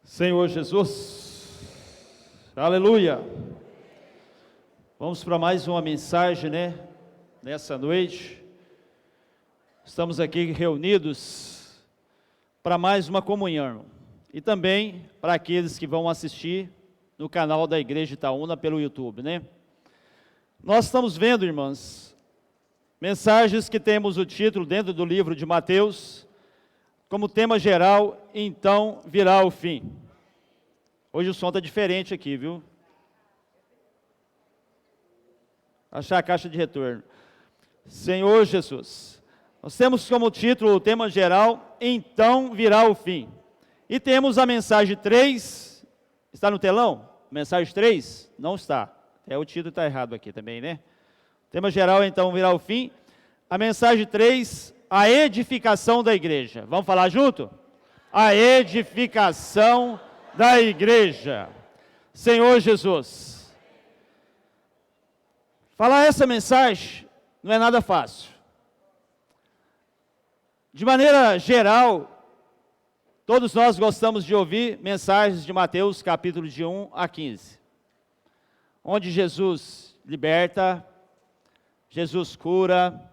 Senhor Jesus, aleluia. Vamos para mais uma mensagem, nessa noite. Estamos aqui reunidos para mais uma comunhão e também para aqueles que vão assistir no canal da Igreja Itaúna pelo YouTube, Nós estamos vendo, irmãos, mensagens que temos o título dentro do livro de Mateus, como tema geral, então virá o fim. Hoje o som está diferente aqui, viu? Achar a caixa de retorno. Senhor Jesus, nós temos como título o tema geral, então virá o fim. E temos a mensagem 3, está no telão? Mensagem 3? Não está. O título está errado aqui também, O tema geral, então virá o fim. A mensagem 3, a edificação da igreja. Vamos falar junto? A edificação da igreja. Senhor Jesus, falar essa mensagem não é nada fácil. De maneira geral, todos nós gostamos de ouvir mensagens de Mateus, capítulo de 1 a 15, onde Jesus liberta, Jesus cura,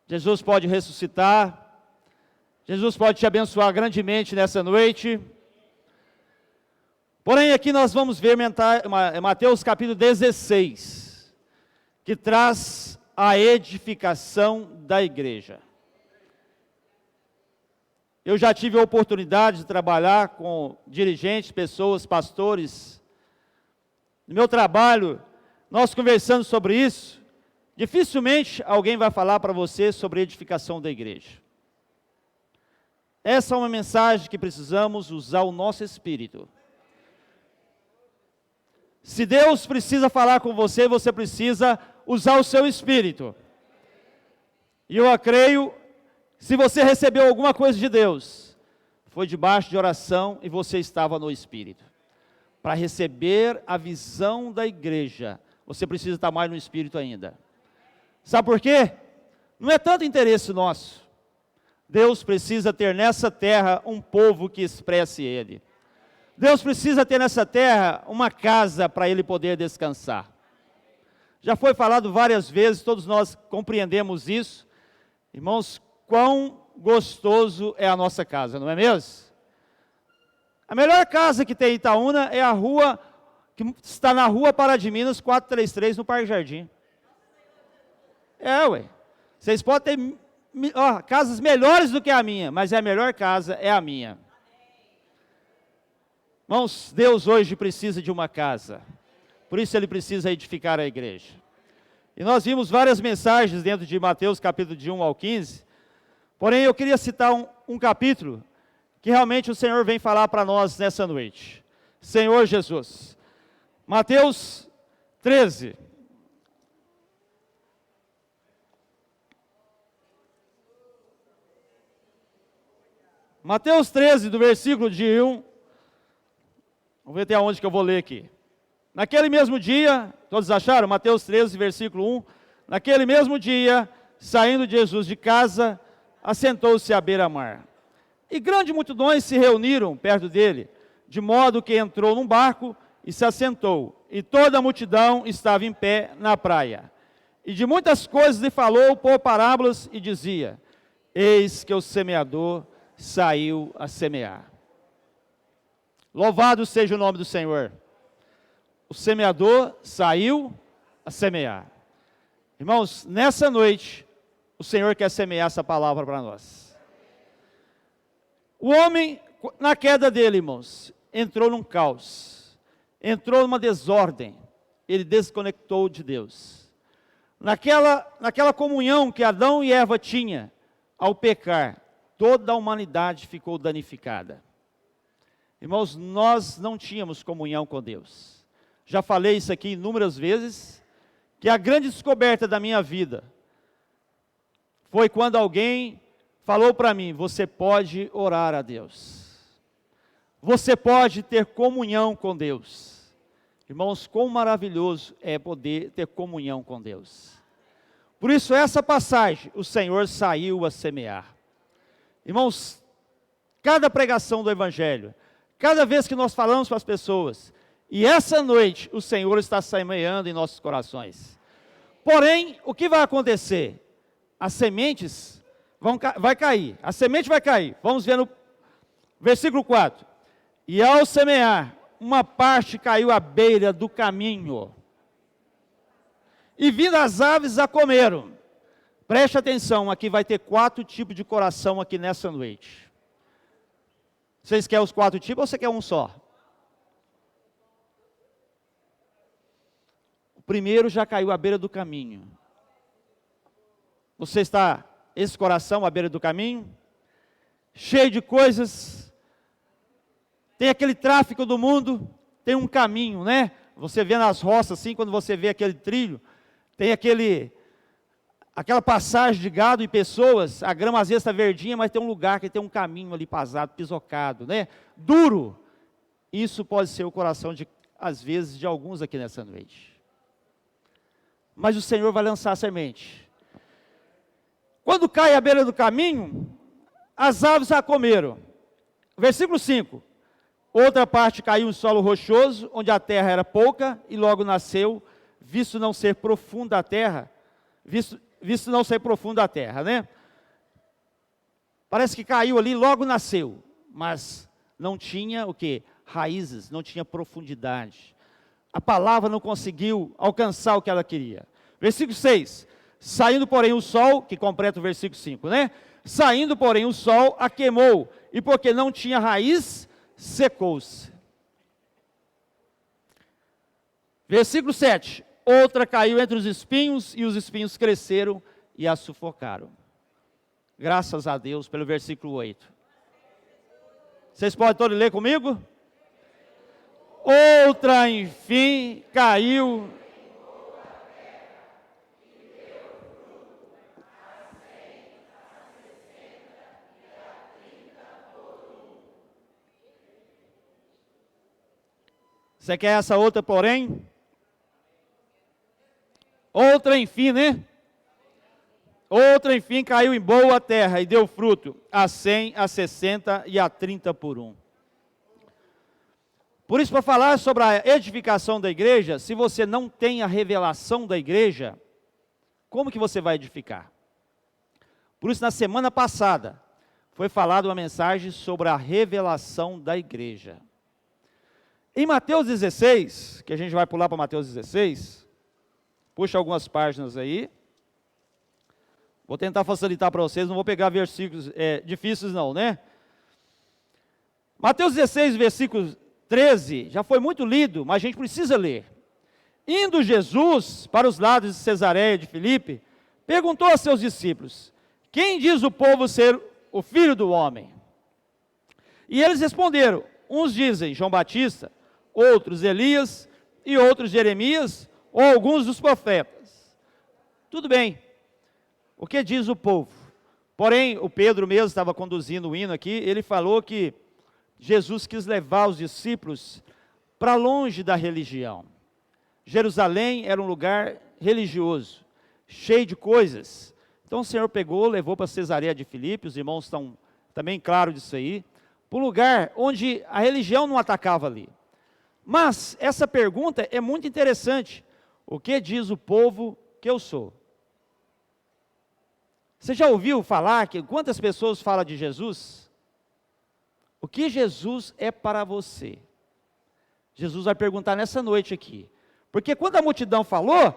Jesus pode ressuscitar, Jesus pode te abençoar grandemente nessa noite. Porém, aqui nós vamos ver Mateus capítulo 16, que traz a edificação da igreja. Eu já tive a oportunidade de trabalhar com dirigentes, pessoas, pastores. No meu trabalho, nós conversando sobre isso, dificilmente alguém vai falar para você sobre a edificação da igreja. Essa é uma mensagem que precisamos usar o nosso espírito. Se Deus precisa falar com você, você precisa usar o seu espírito. E eu creio, se você recebeu alguma coisa de Deus, foi debaixo de oração e você estava no espírito. Para receber a visão da igreja, você precisa estar mais no espírito ainda. Sabe por quê? Não é tanto interesse nosso. Deus precisa ter nessa terra um povo que expresse Ele. Deus precisa ter nessa terra uma casa para Ele poder descansar. Já foi falado várias vezes, todos nós compreendemos isso. Irmãos, quão gostoso é a nossa casa, não é mesmo? A melhor casa que tem em Itaúna é a rua, que está na rua Pará de Minas, 433, no Parque Jardim. Vocês podem ter casas melhores do que a minha, mas a melhor casa é a minha. Irmãos, Deus hoje precisa de uma casa, por isso Ele precisa edificar a igreja. E nós vimos várias mensagens dentro de Mateus, capítulo de 1 ao 15, porém eu queria citar um capítulo, que realmente o Senhor vem falar para nós nessa noite. Senhor Jesus, Mateus 13, Mateus 13, do versículo de 1, vamos ver até onde que eu vou ler aqui. Naquele mesmo dia, todos acharam? Mateus 13, versículo 1. Naquele mesmo dia, saindo Jesus de casa, assentou-se à beira-mar. E grandes multidões se reuniram perto dele, de modo que entrou num barco e se assentou. E toda a multidão estava em pé na praia. E de muitas coisas lhe falou por parábolas e dizia: eis que o semeador saiu a semear. Louvado seja o nome do Senhor. O semeador saiu a semear. Irmãos, nessa noite, o Senhor quer semear essa palavra para nós. O homem, na queda dele, irmãos, entrou num caos, entrou numa desordem, ele desconectou de Deus. Naquela comunhão que Adão e Eva tinham ao pecar, toda a humanidade ficou danificada. Irmãos, nós não tínhamos comunhão com Deus. Já falei isso aqui inúmeras vezes, que a grande descoberta da minha vida foi quando alguém falou para mim: você pode orar a Deus. Você pode ter comunhão com Deus. Irmãos, quão maravilhoso é poder ter comunhão com Deus. Por isso, essa passagem, o Senhor saiu a semear. Irmãos, cada pregação do Evangelho, cada vez que nós falamos para as pessoas. E essa noite o Senhor está semeando em nossos corações. Porém, o que vai acontecer? As sementes vai cair, a semente vai cair. Vamos ver no versículo 4. E ao semear, uma parte caiu à beira do caminho, e vindo as aves a comeram. Preste atenção, aqui vai ter 4 tipos de coração aqui nessa noite. Vocês querem os 4 tipos ou você quer um só? O primeiro já caiu à beira do caminho. Você está, esse coração à beira do caminho, cheio de coisas, tem aquele tráfico do mundo, tem um caminho, né? Você vê nas roças assim, quando você vê aquele trilho, tem aquela passagem de gado e pessoas, a grama às vezes está verdinha, mas tem um lugar que tem um caminho ali pasado, pisocado, né? Duro. Isso pode ser o coração, às vezes, de alguns aqui nessa noite. Mas o Senhor vai lançar a semente. Quando cai à beira do caminho, as aves a comeram. Versículo 5. Outra parte caiu em solo rochoso, onde a terra era pouca, e logo nasceu, visto não ser profunda a terra, visto não ser profunda a terra, né? Parece que caiu ali, logo nasceu, mas não tinha o quê? Raízes, não tinha profundidade. A palavra não conseguiu alcançar o que ela queria. Versículo 6. Saindo, porém, o sol, que completa o versículo 5, né? Saindo, porém, o sol a queimou, e porque não tinha raiz, secou-se. Versículo 7. Outra caiu entre os espinhos, e os espinhos cresceram e a sufocaram. Graças a Deus pelo versículo 8. Vocês podem todos ler comigo? Outra, enfim, caiu. Você quer essa outra, porém? Outra, enfim, né? Outra, enfim, caiu em boa terra e deu fruto, a 100, a 60 e a 30 por 1. Por isso, para falar sobre a edificação da igreja, se você não tem a revelação da igreja, como que você vai edificar? Por isso, na semana passada, foi falada uma mensagem sobre a revelação da igreja. Em Mateus 16, que a gente vai pular para Mateus 16, puxa algumas páginas aí. Vou tentar facilitar para vocês, não vou pegar versículos difíceis não, né? Mateus 16, versículo 13, já foi muito lido, mas a gente precisa ler. Indo Jesus para os lados de Cesareia de Filipe, perguntou a seus discípulos: quem diz o povo ser o Filho do Homem? E eles responderam: uns dizem João Batista, outros Elias, e outros Jeremias, ou alguns dos profetas. Tudo bem. O que diz o povo? Porém, o Pedro mesmo estava conduzindo o hino aqui, ele falou que Jesus quis levar os discípulos para longe da religião. Jerusalém era um lugar religioso, cheio de coisas. Então o Senhor pegou, levou para Cesareia de Filipe, os irmãos estão também claros disso aí, para um lugar onde a religião não atacava ali. Mas essa pergunta é muito interessante. O que diz o povo que eu sou? Você já ouviu falar que quantas pessoas falam de Jesus? O que Jesus é para você? Jesus vai perguntar nessa noite aqui. Porque quando a multidão falou,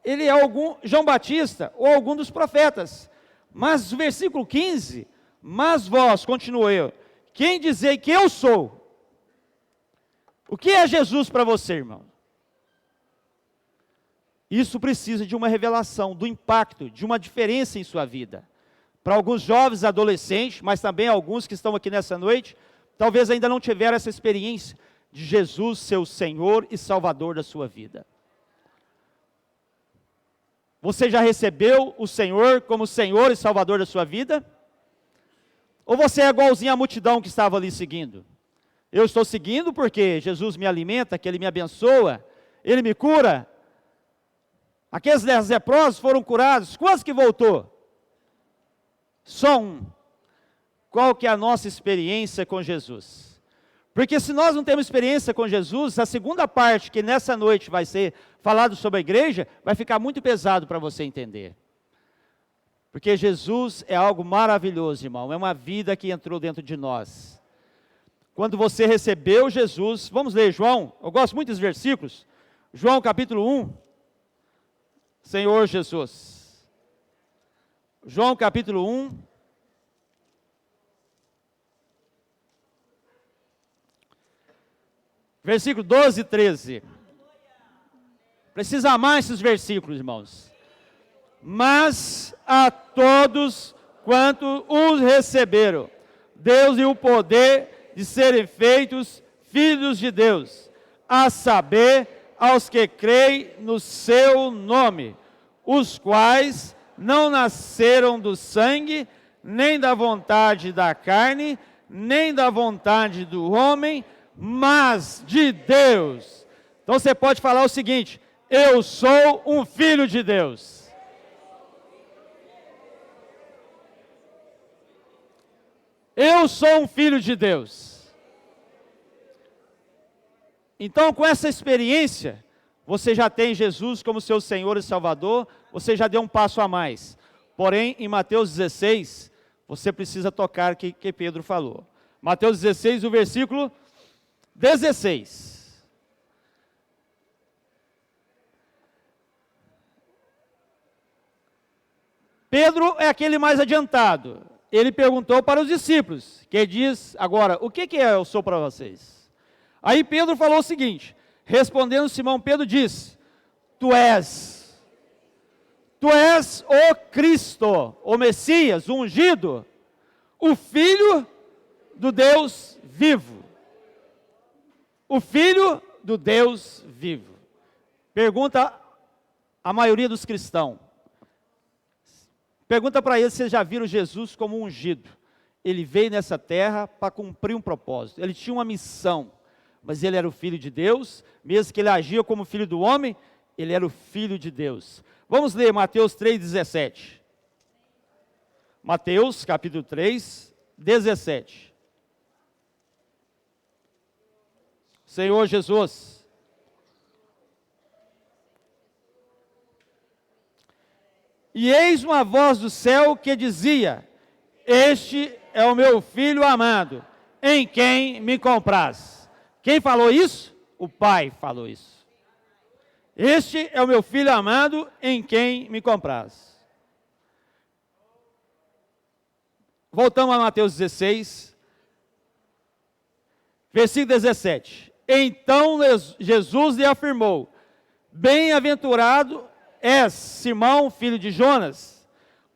ele é algum João Batista ou algum dos profetas. Mas o versículo 15, mas vós, continuou eu, quem dizei que eu sou? O que é Jesus para você, irmão? Isso precisa de uma revelação, do impacto, de uma diferença em sua vida. Para alguns jovens, adolescentes, mas também alguns que estão aqui nessa noite, talvez ainda não tiveram essa experiência de Jesus ser o Senhor e Salvador da sua vida. Você já recebeu o Senhor como Senhor e Salvador da sua vida? Ou você é igualzinho à multidão que estava ali seguindo? Eu estou seguindo porque Jesus me alimenta, que Ele me abençoa, Ele me cura. Aqueles 10 leprosos foram curados. Quantos que voltou? Só um. qual que é a nossa experiência com Jesus. Porque se nós não temos experiência com Jesus, a segunda parte, que nessa noite vai ser falado sobre a igreja, vai ficar muito pesado para você entender. Porque Jesus é algo maravilhoso, irmão, é uma vida que entrou dentro de nós. Quando você recebeu Jesus, vamos ler João, eu gosto muito dos versículos, João capítulo 1, Senhor Jesus. João capítulo 1, versículo 12 e 13. Precisa amar esses versículos, irmãos. Mas a todos quanto os receberam, Deus deu o poder de serem feitos filhos de Deus, a saber, aos que creem no seu nome, os quais não nasceram do sangue, nem da vontade da carne, nem da vontade do homem, mas de Deus. Então você pode falar o seguinte: eu sou um filho de Deus. Eu sou um filho de Deus. Então, com essa experiência, você já tem Jesus como seu Senhor e Salvador, você já deu um passo a mais. Porém, em Mateus 16, você precisa tocar o que Pedro falou. Mateus 16, o versículo 16. Pedro é aquele mais adiantado. Ele perguntou para os discípulos, que diz agora, o que eu sou para vocês? Aí Pedro falou o seguinte, respondendo Simão, Pedro disse, tu és o Cristo, o Messias, o ungido, o Filho do Deus vivo. O Filho do Deus vivo. Pergunta a maioria dos cristãos. Pergunta para eles se eles já viram Jesus como ungido. Ele veio nessa terra para cumprir um propósito. Ele tinha uma missão, mas ele era o Filho de Deus. Mesmo que ele agia como filho do homem, ele era o Filho de Deus. Vamos ler Mateus 3,17. Mateus capítulo 3, 17. Senhor Jesus. E eis uma voz do céu que dizia, este é o meu filho amado, em quem me compraz. Quem falou isso? O Pai falou isso. Este é o meu filho amado, em quem me compraz. Voltamos a Mateus 16, versículo 17. Então Jesus lhe afirmou, bem-aventurado és, Simão, filho de Jonas,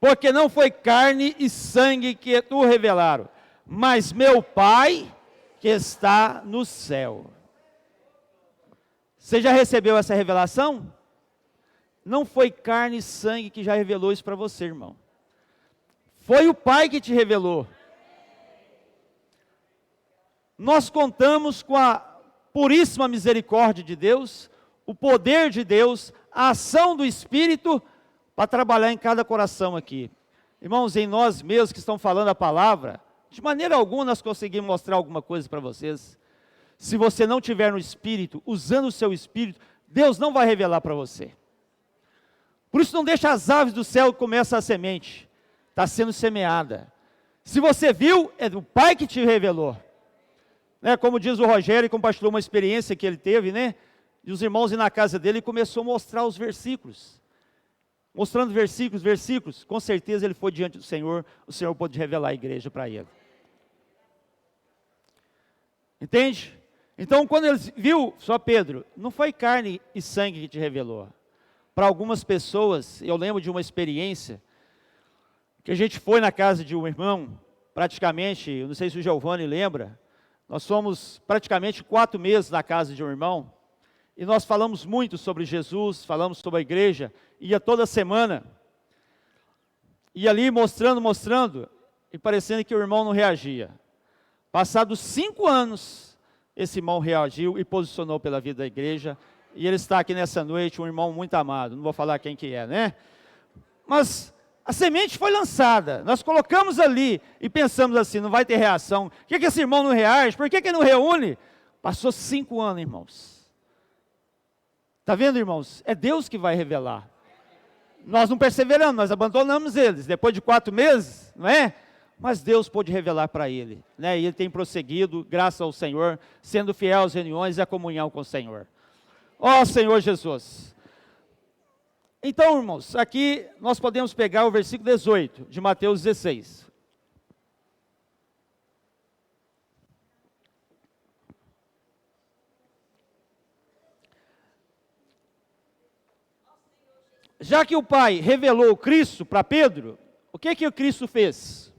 porque não foi carne e sangue que tu revelaram, mas meu Pai que está no céu. Você já recebeu essa revelação? Não foi carne e sangue que já revelou isso para você, irmão. Foi o Pai que te revelou. Nós contamos com a puríssima misericórdia de Deus, o poder de Deus, a ação do Espírito para trabalhar em cada coração aqui. Irmãos, em nós mesmos que estão falando a palavra, de maneira alguma nós conseguimos mostrar alguma coisa para vocês. Se você não tiver no Espírito, usando o seu Espírito, Deus não vai revelar para você. Por isso não deixa as aves do céu comer essa semente. Está sendo semeada. Se você viu, é do Pai que te revelou. Né, como diz o Rogério, compartilhou uma experiência que ele teve, né? E os irmãos ir na casa dele e começou a mostrar os versículos. Mostrando versículos. Com certeza ele foi diante do Senhor, o Senhor pôde revelar a igreja para ele. Entende? Então, quando ele viu, só Pedro, não foi carne e sangue que te revelou. Para algumas pessoas, eu lembro de uma experiência, que a gente foi na casa de um irmão, praticamente, eu não sei se o Giovanni lembra, nós fomos praticamente 4 meses na casa de um irmão, e nós falamos muito sobre Jesus, falamos sobre a igreja, ia toda semana, e ali mostrando, e parecendo que o irmão não reagia. Passados 5 anos, esse irmão reagiu e posicionou pela vida da igreja, e ele está aqui nessa noite, um irmão muito amado, não vou falar quem que é, né? Mas A semente foi lançada, nós colocamos ali e pensamos assim, não vai ter reação. Por que esse irmão não reage? Por que não reúne? Passou 5 anos, irmãos. Está vendo, irmãos? É Deus que vai revelar. Nós não perseveramos, nós abandonamos eles. Depois de 4 meses, não é? Mas Deus pôde revelar para ele, né? E ele tem prosseguido, graças ao Senhor, sendo fiel às reuniões e à comunhão com o Senhor. Ó Senhor Jesus! Então, irmãos, aqui nós podemos pegar o versículo 18 de Mateus 16. Já que o Pai revelou o Cristo para Pedro, o que o Cristo fez?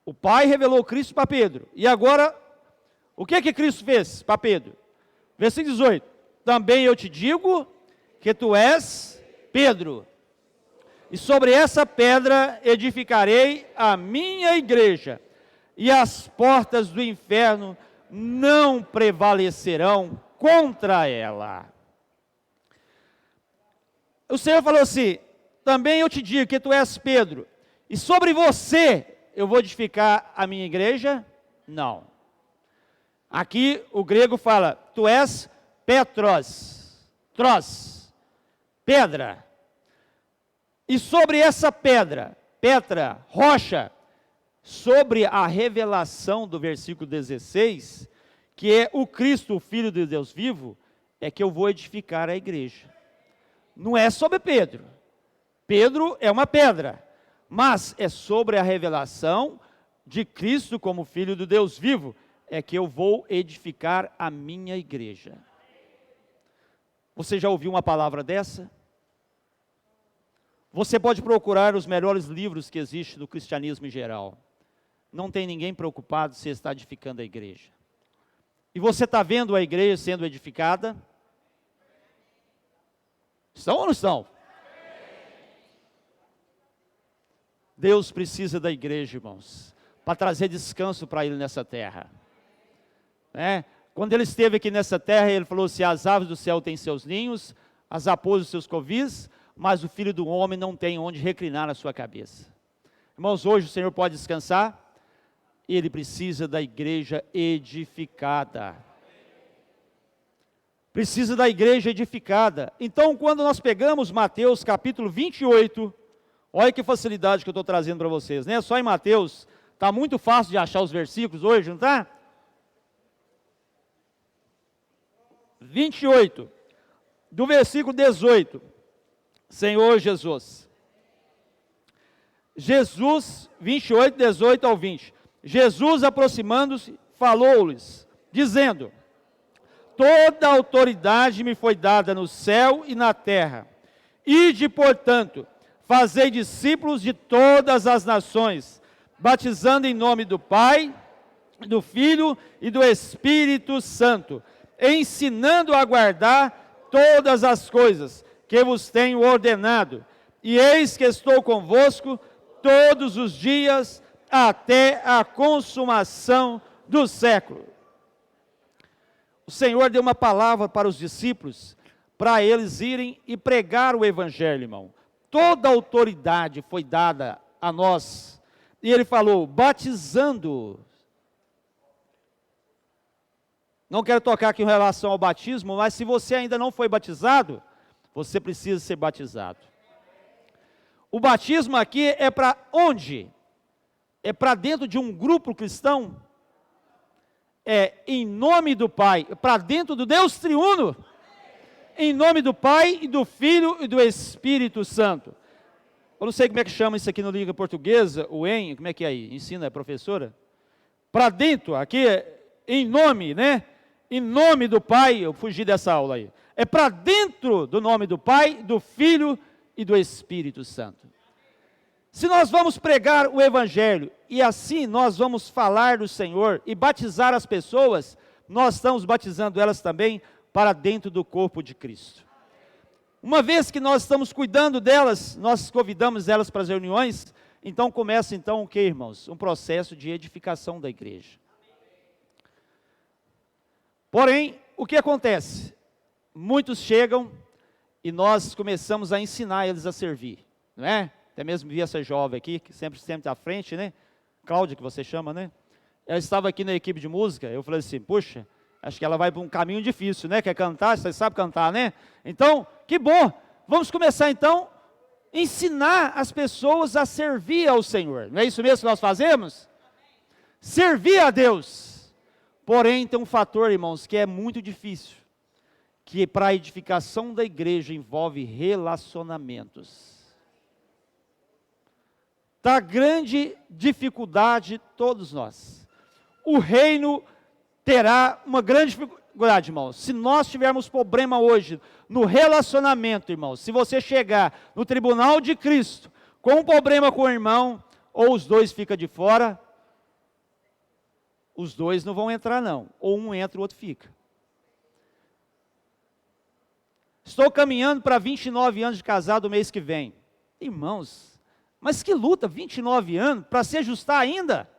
O Pai revelou o Cristo para Pedro. E agora, o que Cristo fez para Pedro? Versículo 18. Também eu te digo que tu és Pedro, e sobre essa pedra edificarei a minha igreja, e as portas do inferno não prevalecerão contra ela. O Senhor falou assim, também eu te digo que tu és Pedro, e sobre você eu vou edificar a minha igreja? Não. Aqui o grego fala, tu és Petros, pedra. E sobre essa pedra, Petra, rocha, sobre a revelação do versículo 16, que é o Cristo, o Filho de Deus vivo, é que eu vou edificar a igreja. Não é sobre Pedro. Pedro é uma pedra, mas é sobre a revelação de Cristo como Filho do Deus vivo, é que eu vou edificar a minha igreja. Você já ouviu uma palavra dessa? Você pode procurar os melhores livros que existem do cristianismo em geral. Não tem ninguém preocupado se está edificando a igreja. E você está vendo a igreja sendo edificada? Estão ou não estão? Deus precisa da igreja, irmãos, para trazer descanso para Ele nessa terra. Quando Ele esteve aqui nessa terra, Ele falou assim, as aves do céu têm seus ninhos, as raposas seus covis, mas o Filho do Homem não tem onde reclinar a sua cabeça. Irmãos, hoje o Senhor pode descansar? Ele precisa da igreja edificada. Precisa da igreja edificada. Então, quando nós pegamos Mateus capítulo 28, olha que facilidade que eu estou trazendo para vocês, né? Só em Mateus, está muito fácil de achar os versículos hoje, não está? 28, do versículo 18, Senhor Jesus. Jesus, 28, 18 ao 20. Jesus, aproximando-se, falou-lhes, dizendo, toda autoridade me foi dada no céu e na terra. Ide, portanto, fazei discípulos de todas as nações, batizando em nome do Pai, do Filho e do Espírito Santo, ensinando a guardar todas as coisas que vos tenho ordenado. E eis que estou convosco todos os dias, até a consumação do século. O Senhor deu uma palavra para os discípulos, para eles irem e pregar o Evangelho, irmão. Toda a autoridade foi dada a nós. E Ele falou, batizando. Não quero tocar aqui em relação ao batismo, mas se você ainda não foi batizado, você precisa ser batizado. O batismo aqui é para onde? É para dentro de um grupo cristão? É em nome do Pai, para dentro do Deus triuno, em nome do Pai e do Filho e do Espírito Santo. Eu não sei como é que chama isso aqui no língua portuguesa, o em, como é que é aí? Ensina, é professora? Para dentro, aqui em nome, né? Em nome do Pai, eu fugi dessa aula aí. É para dentro do nome do Pai, do Filho e do Espírito Santo. Se nós vamos pregar o Evangelho, e assim nós vamos falar do Senhor e batizar as pessoas, nós estamos batizando elas também para dentro do corpo de Cristo. Uma vez que nós estamos cuidando delas, nós convidamos elas para as reuniões, então começa o que, irmãos? Um processo de edificação da igreja. Porém, o que acontece? Muitos chegam e nós começamos a ensinar eles a servir, não é? Até mesmo vi essa jovem aqui, que sempre à frente, né? Cláudia, que você chama, né? Ela estava aqui na equipe de música, eu falei assim, puxa, acho que ela vai para um caminho difícil, né? Quer cantar, você sabe cantar, né? Então, que bom! Vamos começar então a ensinar as pessoas a servir ao Senhor. Não é isso mesmo que nós fazemos? Servir a Deus. Porém, tem um fator, irmãos, que é muito difícil, que para a edificação da igreja envolve relacionamentos. Da grande dificuldade, todos nós. O reino terá uma grande dificuldade, irmãos. Se nós tivermos problema hoje no relacionamento, irmãos, se você chegar no tribunal de Cristo com um problema com o irmão, ou os dois ficam de fora, os dois não vão entrar não. Ou um entra, o outro fica. Estou caminhando para 29 anos de casado o mês que vem. Irmãos, mas que luta, 29 anos, para se ajustar ainda.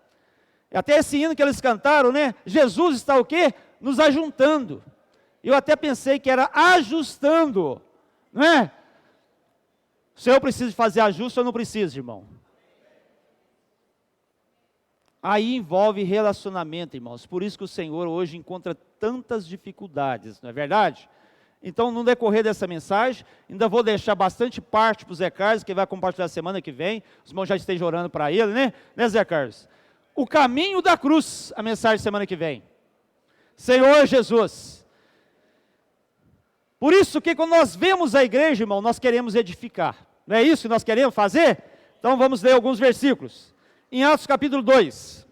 Até esse hino que eles cantaram, né? Jesus está o quê? Nos ajuntando. Eu até pensei que era ajustando, não é? Se eu preciso fazer ajuste ou não preciso, irmão? Aí envolve relacionamento, irmãos. Por isso que o Senhor hoje encontra tantas dificuldades, não é verdade? Então, no decorrer dessa mensagem, ainda vou deixar bastante parte para o Zé Carlos, que vai compartilhar semana que vem. Os irmãos já estejam orando para ele, né? Né, Zé Carlos? O caminho da cruz, a mensagem semana que vem. Senhor Jesus. Por isso que quando nós vemos a igreja, irmão, nós queremos edificar. Não é isso que nós queremos fazer? Então vamos ler alguns versículos. Em Atos capítulo 2.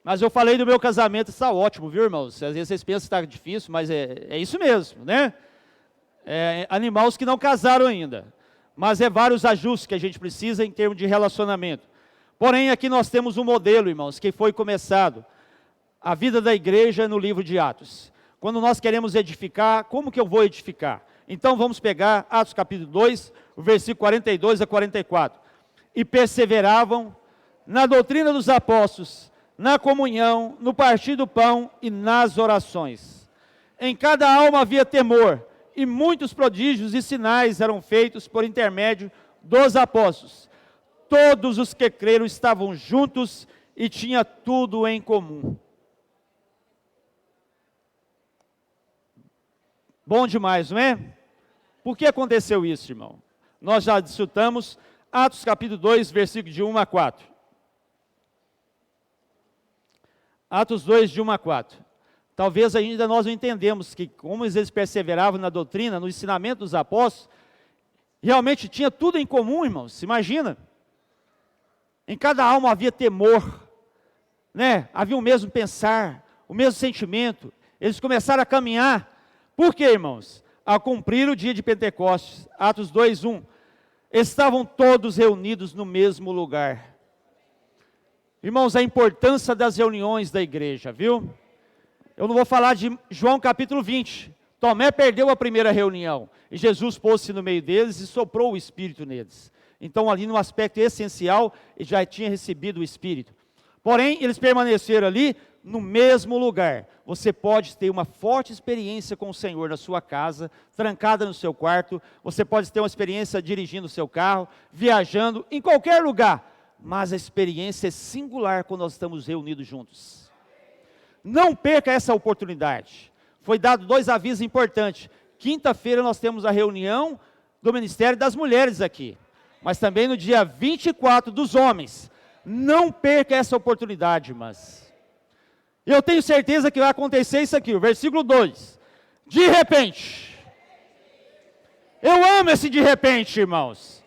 Mas eu falei do meu casamento, está ótimo, viu, irmãos? Às vezes vocês pensam que está difícil, mas é isso mesmo, né? Animar os que não casaram ainda. Mas é vários ajustes que a gente precisa em termos de relacionamento. Porém, aqui nós temos um modelo, irmãos, que foi começado. A vida da igreja no livro de Atos. Quando nós queremos edificar, como que eu vou edificar? Então vamos pegar Atos capítulo 2, o versículo 42 a 44. E perseveravam na doutrina dos apóstolos, na comunhão, no partir do pão e nas orações. Em cada alma havia temor, e muitos prodígios e sinais eram feitos por intermédio dos apóstolos. Todos os que creram estavam juntos e tinham tudo em comum. Bom demais, não é? Por que aconteceu isso, irmão? Nós já discutamos Atos capítulo 2, versículo de 1 a 4. Atos 2, de 1 a 4. Talvez ainda nós não entendemos que como eles perseveravam na doutrina, no ensinamento dos apóstolos, realmente tinha tudo em comum, irmãos. Se imagina. Em cada alma havia temor, né? Havia o mesmo pensar, o mesmo sentimento. Eles começaram a caminhar. Por quê, irmãos? A cumprir o dia de Pentecostes. Atos 2, 1. Estavam todos reunidos no mesmo lugar. Irmãos, a importância das reuniões da igreja, viu? Eu não vou falar de João capítulo 20. Tomé perdeu a primeira reunião. E Jesus pôs-se no meio deles e soprou o Espírito neles. Então ali no aspecto essencial, ele já tinha recebido o Espírito. Porém, eles permaneceram ali no mesmo lugar. Você pode ter uma forte experiência com o Senhor na sua casa, trancada no seu quarto. Você pode ter uma experiência dirigindo o seu carro, viajando, em qualquer lugar. Mas a experiência é singular quando nós estamos reunidos juntos. Não perca essa oportunidade. Foi dado 2 avisos importantes. Quinta-feira nós temos a reunião do Ministério das Mulheres aqui. Mas também no dia 24 dos homens. Não perca essa oportunidade, irmãs. Eu tenho certeza que vai acontecer isso aqui, o versículo 2. De repente. Eu amo esse de repente, irmãos.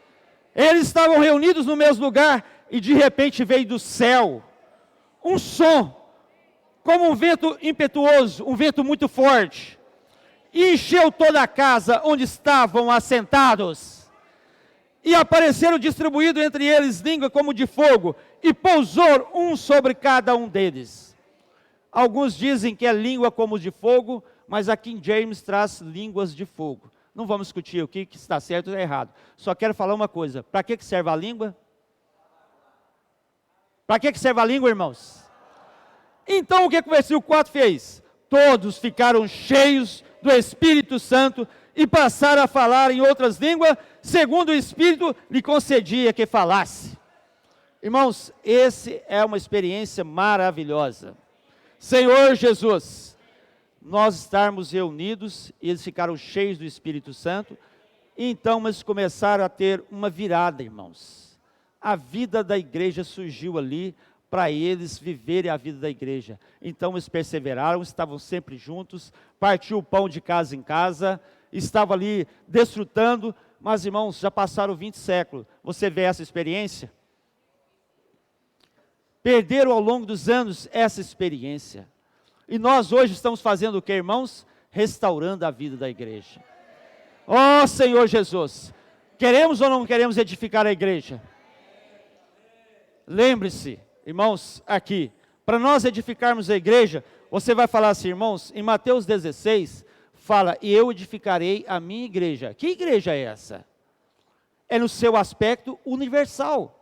Eles estavam reunidos no mesmo lugar e de repente veio do céu um som, como um vento impetuoso, um vento muito forte, e encheu toda a casa onde estavam assentados. E apareceram distribuídos entre eles língua como de fogo, e pousou um sobre cada um deles. Alguns dizem que é língua como de fogo, mas a King James traz línguas de fogo. Não vamos discutir o que está certo ou errado. Só quero falar uma coisa. Para que serve a língua? Para que serve a língua, irmãos? Então o que o versículo 4 fez? Todos ficaram cheios do Espírito Santo e passaram a falar em outras línguas, segundo o Espírito lhe concedia que falasse. Irmãos, esse é uma experiência maravilhosa. Senhor Jesus, nós estarmos reunidos, e eles ficaram cheios do Espírito Santo, e então eles começaram a ter uma virada, irmãos. A vida da igreja surgiu ali, para eles viverem a vida da igreja. Então eles perseveraram, estavam sempre juntos, partiu o pão de casa em casa, estavam ali desfrutando, mas irmãos, já passaram 20 séculos, você vê essa experiência? Perderam ao longo dos anos essa experiência, e nós hoje estamos fazendo o que, irmãos? Restaurando a vida da igreja. Ó Senhor Jesus, queremos ou não queremos edificar a igreja? Lembre-se, irmãos, aqui, para nós edificarmos a igreja, você vai falar assim, irmãos, em Mateus 16, fala, e eu edificarei a minha igreja. Que igreja é essa? É no seu aspecto universal.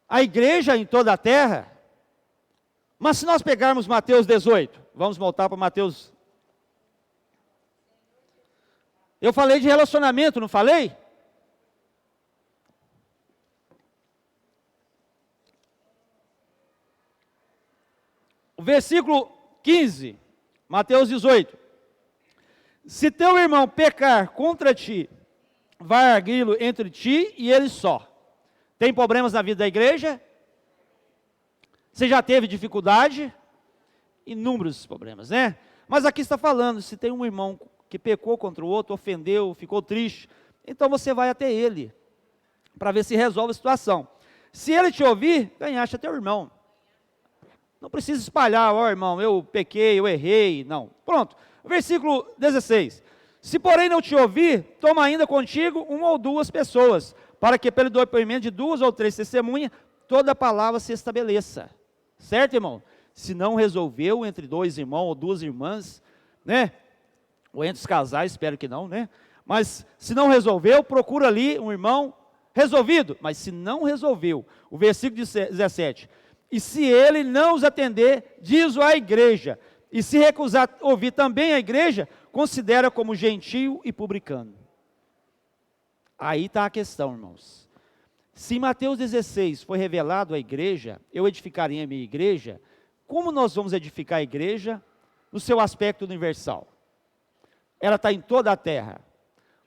A igreja em toda a terra. Mas se nós pegarmos Mateus 18, vamos voltar para Mateus. Eu falei de relacionamento, não falei? O versículo 15, Mateus 18. Se teu irmão pecar contra ti, vai arguí-lo entre ti e ele só. Tem problemas na vida da igreja? Você já teve dificuldade? Inúmeros problemas, né? Mas aqui está falando, se tem um irmão que pecou contra o outro, ofendeu, ficou triste, então você vai até ele, para ver se resolve a situação. Se ele te ouvir, ganhaste a teu irmão. Não precisa espalhar, ó irmão, eu pequei, eu errei, não. Pronto, versículo 16. Se porém não te ouvir, toma ainda contigo uma ou duas pessoas, para que pelo depoimento de 2 ou 3 testemunhas, toda palavra se estabeleça. Certo, irmão? Se não resolveu entre 2 irmãos ou 2 irmãs, né? Ou entre os casais, espero que não, né? Mas se não resolveu, procura ali um irmão resolvido. Mas se não resolveu, o versículo 17, e se ele não os atender, diz-o à igreja, e se recusar ouvir também a igreja, considera como gentio e publicano. Aí está a questão, irmãos. Se em Mateus 16 foi revelado à igreja, eu edificarei a minha igreja, como nós vamos edificar a igreja no seu aspecto universal? Ela está em toda a terra.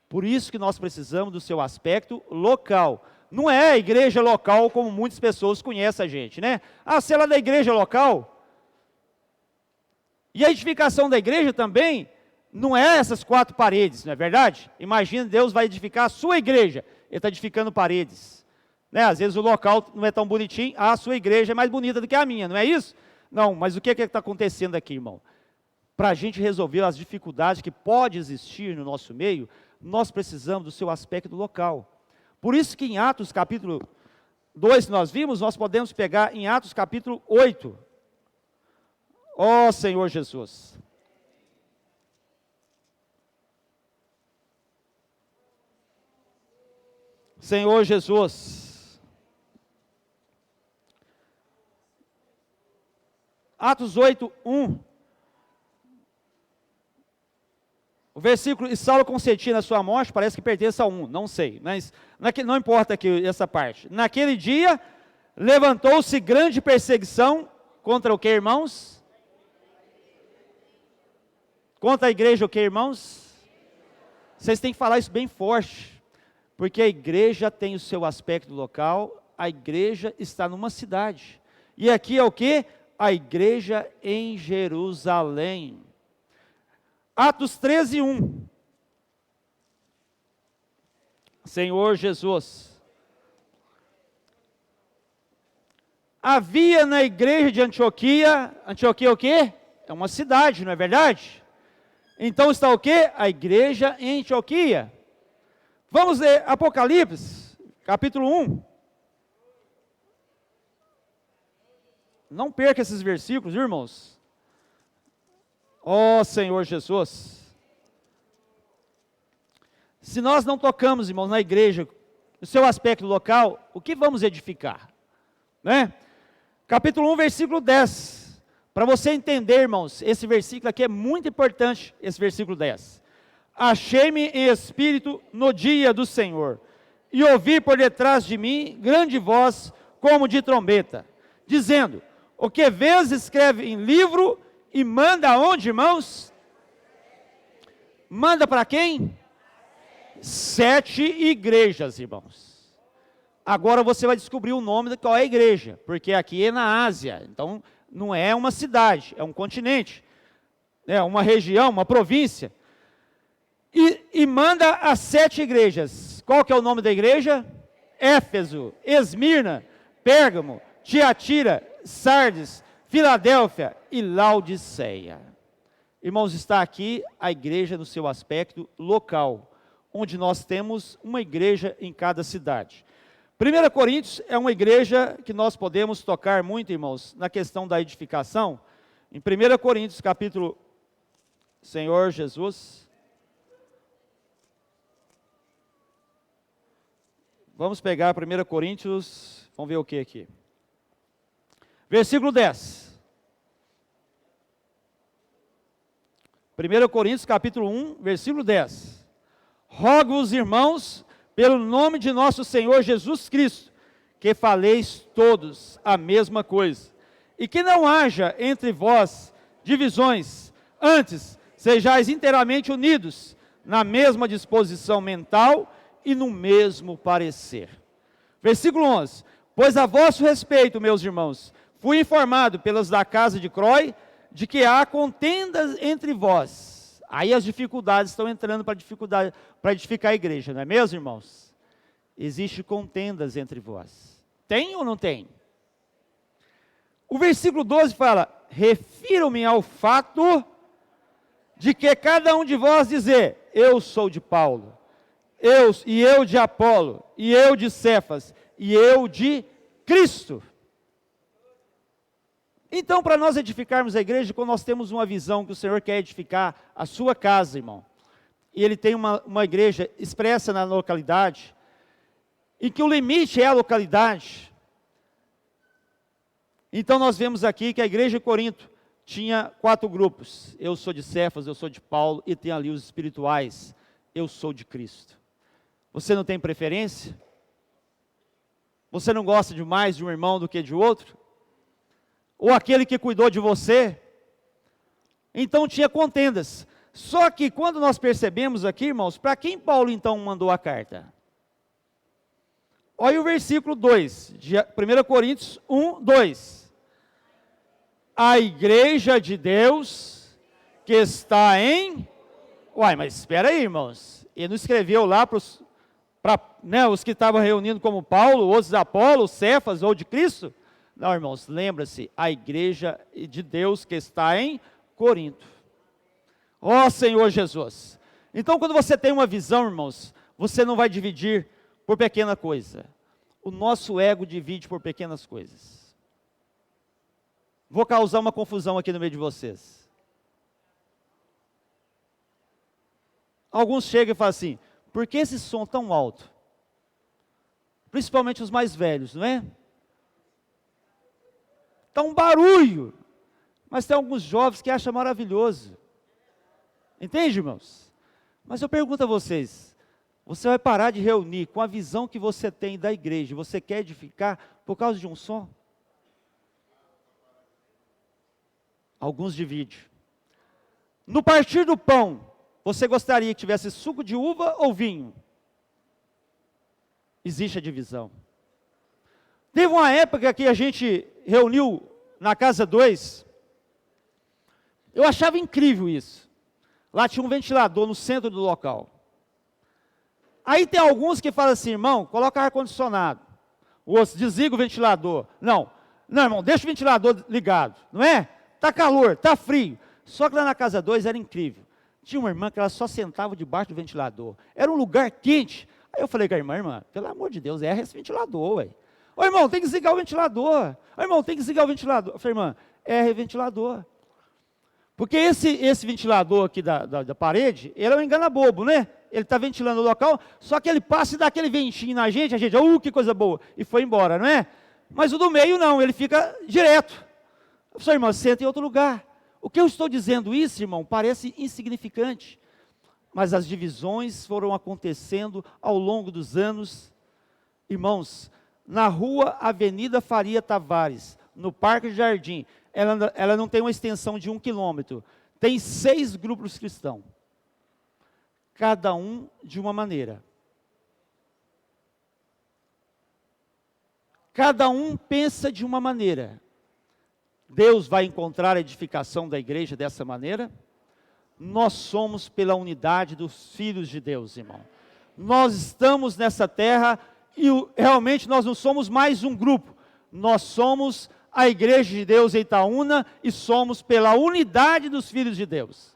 Por isso que nós precisamos do seu aspecto local. Não é a igreja local como muitas pessoas conhecem a gente, né? Ah, se ela é da igreja local. E a edificação da igreja também não é essas 4 paredes, não é verdade? Imagina, Deus vai edificar a sua igreja, Ele está edificando paredes. Né? Às vezes o local não é tão bonitinho, a sua igreja é mais bonita do que a minha, não é isso? Não, mas o que está acontecendo aqui, irmão? Para a gente resolver as dificuldades que podem existir no nosso meio, nós precisamos do seu aspecto local. Por isso que em Atos capítulo 2 nós vimos, nós podemos pegar em Atos capítulo 8. Ó Senhor Jesus. Senhor Jesus. Atos 8, 1. O versículo, e Saulo consentia na sua morte, parece que pertence a 1, não sei, mas não importa aqui essa parte. Naquele dia, levantou-se grande perseguição contra o que, irmãos? Contra a igreja o que, irmãos? Vocês têm que falar isso bem forte, porque a igreja tem o seu aspecto local, a igreja está numa cidade. E aqui é o que? A igreja em Jerusalém. Atos 13, 1. Senhor Jesus. Havia na igreja de Antioquia, Antioquia o quê? É uma cidade, não é verdade? Então está o quê? A igreja em Antioquia. Vamos ler Apocalipse, capítulo 1. Não perca esses versículos, irmãos. Ó Senhor Jesus. Se nós não tocamos, irmãos, na igreja, no seu aspecto local, o que vamos edificar? né? Capítulo 1, versículo 10. Para você entender, irmãos, esse versículo aqui é muito importante, esse versículo 10. Achei-me em espírito no dia do Senhor, e ouvi por detrás de mim grande voz como de trombeta, dizendo, o que vês escreve em livro e manda aonde, irmãos? Manda para quem? 7 igrejas, irmãos. Agora você vai descobrir o nome de qual é a igreja, porque aqui é na Ásia, então não é uma cidade, é um continente, é uma região, uma província. E manda as 7 igrejas. Qual que é o nome da igreja? Éfeso, Esmirna, Pérgamo, Tiatira, Sardes, Filadélfia e Laodiceia. Irmãos, está aqui a igreja no seu aspecto local, onde nós temos uma igreja em cada cidade. 1 Coríntios é uma igreja que nós podemos tocar muito, irmãos, na questão da edificação. Em 1 Coríntios, capítulo, Senhor Jesus. Vamos pegar 1 Coríntios, vamos ver o que aqui. Versículo 10. 1 Coríntios, capítulo 1, versículo 10. Rogo-vos, irmãos, pelo nome de nosso Senhor Jesus Cristo, que faleis todos a mesma coisa, e que não haja entre vós divisões, antes sejais inteiramente unidos, na mesma disposição mental e no mesmo parecer. Versículo 11, pois a vosso respeito, meus irmãos, fui informado pelos da casa de Crói, de que há contendas entre vós. Aí as dificuldades estão entrando para edificar a igreja, não é mesmo, irmãos? Existem contendas entre vós. Tem ou não tem? O versículo 12 fala, refiro-me ao fato de que cada um de vós dizer, eu sou de Paulo, eu de Apolo, e eu de Cefas, e eu de Cristo. Então, para nós edificarmos a igreja, quando nós temos uma visão que o Senhor quer edificar a sua casa, irmão, e Ele tem uma igreja expressa na localidade, e que o limite é a localidade, então nós vemos aqui que a igreja de Corinto tinha 4 grupos, eu sou de Cefas, eu sou de Paulo, e tem ali os espirituais, eu sou de Cristo. Você não tem preferência? Você não gosta de mais de um irmão do que de outro? Ou aquele que cuidou de você? Então tinha contendas. Só que quando nós percebemos aqui, irmãos, para quem Paulo então mandou a carta? Olha o versículo 2, de 1 Coríntios 1, 2. A igreja de Deus que está em... Uai, mas espera aí, irmãos. Ele não escreveu lá para os que estavam reunindo como Paulo, outros de Apolo, Cefas ou de Cristo? Não, irmãos, lembra-se, a igreja de Deus que está em Corinto. Ó Senhor Jesus. Então, quando você tem uma visão, irmãos, você não vai dividir por pequena coisa. O nosso ego divide por pequenas coisas. Vou causar uma confusão aqui no meio de vocês. Alguns chegam e falam assim, por que esse som tão alto? Principalmente os mais velhos, não é? Está um barulho, mas tem alguns jovens que acham maravilhoso. Entende, irmãos? Mas eu pergunto a vocês, você vai parar de reunir com a visão que você tem da igreja, você quer edificar por causa de um som? Alguns dividem. No partir do pão, você gostaria que tivesse suco de uva ou vinho? Existe a divisão. Teve uma época que a gente reuniu na casa 2, eu achava incrível isso. Lá tinha um ventilador no centro do local. Aí tem alguns que falam assim, irmão, coloca ar-condicionado. O outro, desliga o ventilador. Não, irmão, deixa o ventilador ligado, não é? Está calor, está frio. Só que lá na casa 2 era incrível. Tinha uma irmã que ela só sentava debaixo do ventilador. Era um lugar quente. Aí eu falei com a irmã, pelo amor de Deus, erra esse ventilador, ué. Ô irmão, tem que desligar o ventilador. Ô irmão, tem que desligar o ventilador. Eu falei, irmã, erra o ventilador. Porque esse ventilador aqui da parede, ele é um engana-bobo, né? Ele está ventilando o local, só que ele passa e dá aquele ventinho na gente, a gente, que coisa boa, e foi embora, não é? Mas o do meio não, ele fica direto. Professor, irmão, senta em outro lugar. O que eu estou dizendo isso, irmão, parece insignificante. Mas as divisões foram acontecendo ao longo dos anos. Irmãos, na rua Avenida Faria Tavares, no Parque Jardim, ela não tem uma extensão de 1 quilômetro. Tem 6 grupos cristãos. Cada um de uma maneira. Cada um pensa de uma maneira. Deus vai encontrar a edificação da igreja dessa maneira? Nós somos pela unidade dos filhos de Deus, irmão. Nós estamos nessa terra e realmente nós não somos mais um grupo. Nós somos a igreja de Deus em Itaúna e somos pela unidade dos filhos de Deus.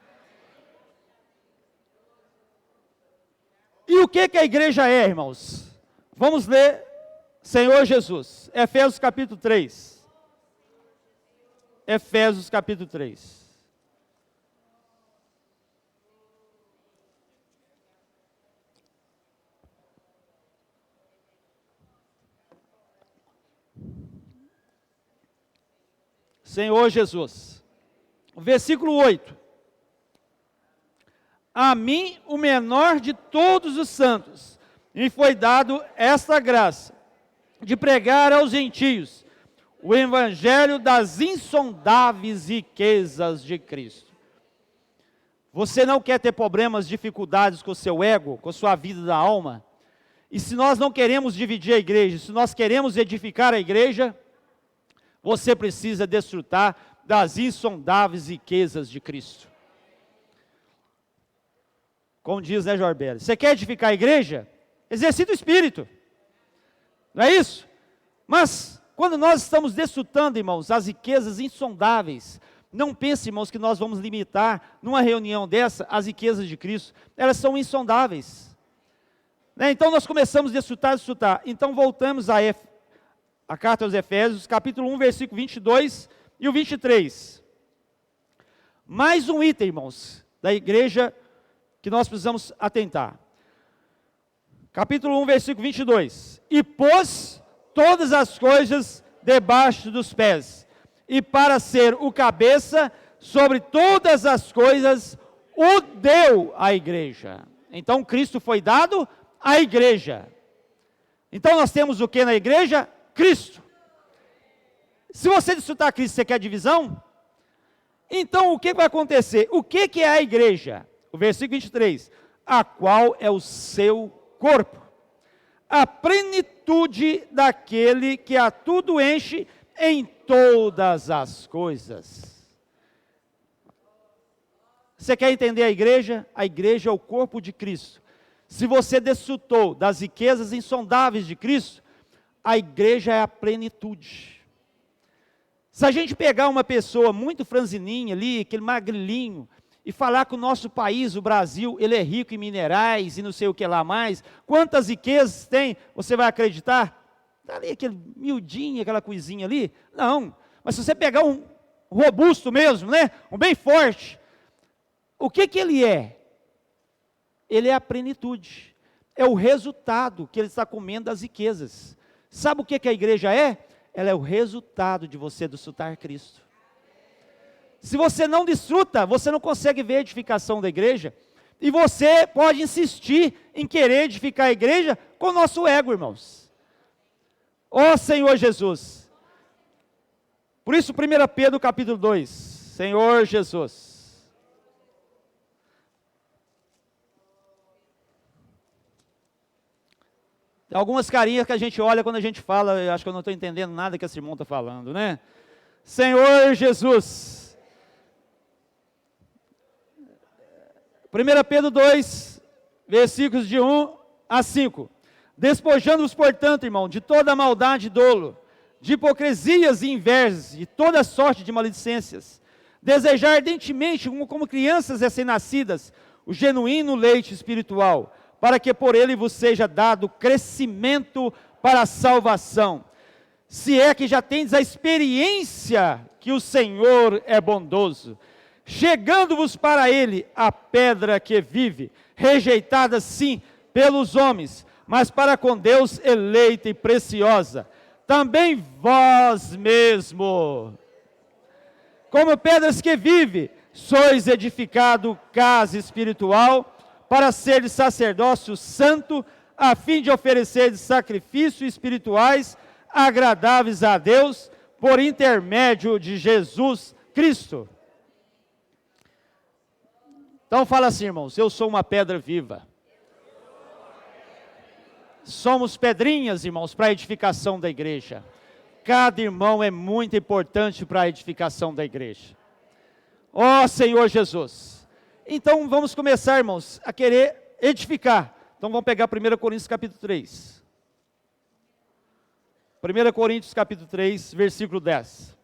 E o que a igreja é, irmãos? Vamos ler Senhor Jesus, Efésios capítulo 3. Efésios capítulo 3. Senhor Jesus. Versículo 8. A mim, o menor de todos os santos, me foi dado esta graça, de pregar aos gentios o evangelho das insondáveis riquezas de Cristo. Você não quer ter problemas, dificuldades com o seu ego, com a sua vida da alma? E se nós não queremos dividir a igreja, se nós queremos edificar a igreja, você precisa desfrutar das insondáveis riquezas de Cristo. Como diz, né, Jorbeli? Você quer edificar a igreja? Exercita o Espírito. Não é isso? Mas, quando nós estamos desfrutando, irmãos, as riquezas insondáveis, não pense, irmãos, que nós vamos limitar, numa reunião dessa, as riquezas de Cristo. Elas são insondáveis. Né? Então, nós começamos a desfrutar. Então, voltamos a carta aos Efésios, capítulo 1, versículo 22 e o 23. Mais um item, irmãos, da igreja que nós precisamos atentar. Capítulo 1, versículo 22. E pôs todas as coisas debaixo dos pés, e para ser o cabeça sobre todas as coisas, o deu à igreja. Então, Cristo foi dado à igreja. Então, nós temos o que na igreja? Cristo. Se você desfrutar Cristo, você quer divisão? Então, o que vai acontecer? O que é a igreja? O versículo 23. A qual é o seu corpo. A plenitude daquele que a tudo enche em todas as coisas. Você quer entender a igreja? A igreja é o corpo de Cristo. Se você desfrutou das riquezas insondáveis de Cristo, a igreja é a plenitude. Se a gente pegar uma pessoa muito franzininha ali, aquele magrilinho, e falar que o nosso país, o Brasil, ele é rico em minerais e não sei o que lá mais, quantas riquezas tem, você vai acreditar? Está ali aquele miudinho, aquela coisinha ali? Não, mas se você pegar um robusto mesmo, né? Um bem forte, o que ele é? Ele é a plenitude, é o resultado que ele está comendo das riquezas. Sabe o que a igreja é? Ela é o resultado de você desfrutar Cristo. Se você não desfruta, você não consegue ver a edificação da igreja, e você pode insistir em querer edificar a igreja com o nosso ego, irmãos. Ó Senhor Jesus. Por isso, 1 Pedro capítulo 2, Senhor Jesus. Tem algumas carinhas que a gente olha quando a gente fala, eu acho que eu não estou entendendo nada que esse irmão está falando, né? Senhor Jesus. 1 Pedro 2, versículos de 1 a 5. Despojando-vos, portanto, irmão, de toda maldade e dolo, de hipocrisias e invejas, de toda sorte de maledicências, desejar ardentemente, como crianças recém-nascidas, o genuíno leite espiritual, para que por ele vos seja dado crescimento para a salvação. Se é que já tendes a experiência que o Senhor é bondoso, chegando-vos para ele a pedra que vive, rejeitada sim pelos homens, mas para com Deus eleita e preciosa. também vós mesmo, como pedras que vive, sois edificado casa espiritual, para ser sacerdócio santo, a fim de oferecer sacrifícios espirituais agradáveis a Deus, por intermédio de Jesus Cristo. Então fala assim, irmãos, eu sou uma pedra viva. Somos pedrinhas, irmãos, para a edificação da igreja. Cada irmão é muito importante para a edificação da igreja. Ó Senhor Jesus. Então vamos começar, irmãos, a querer edificar. Então vamos pegar 1 Coríntios capítulo 3. 1 Coríntios capítulo 3, versículo 10.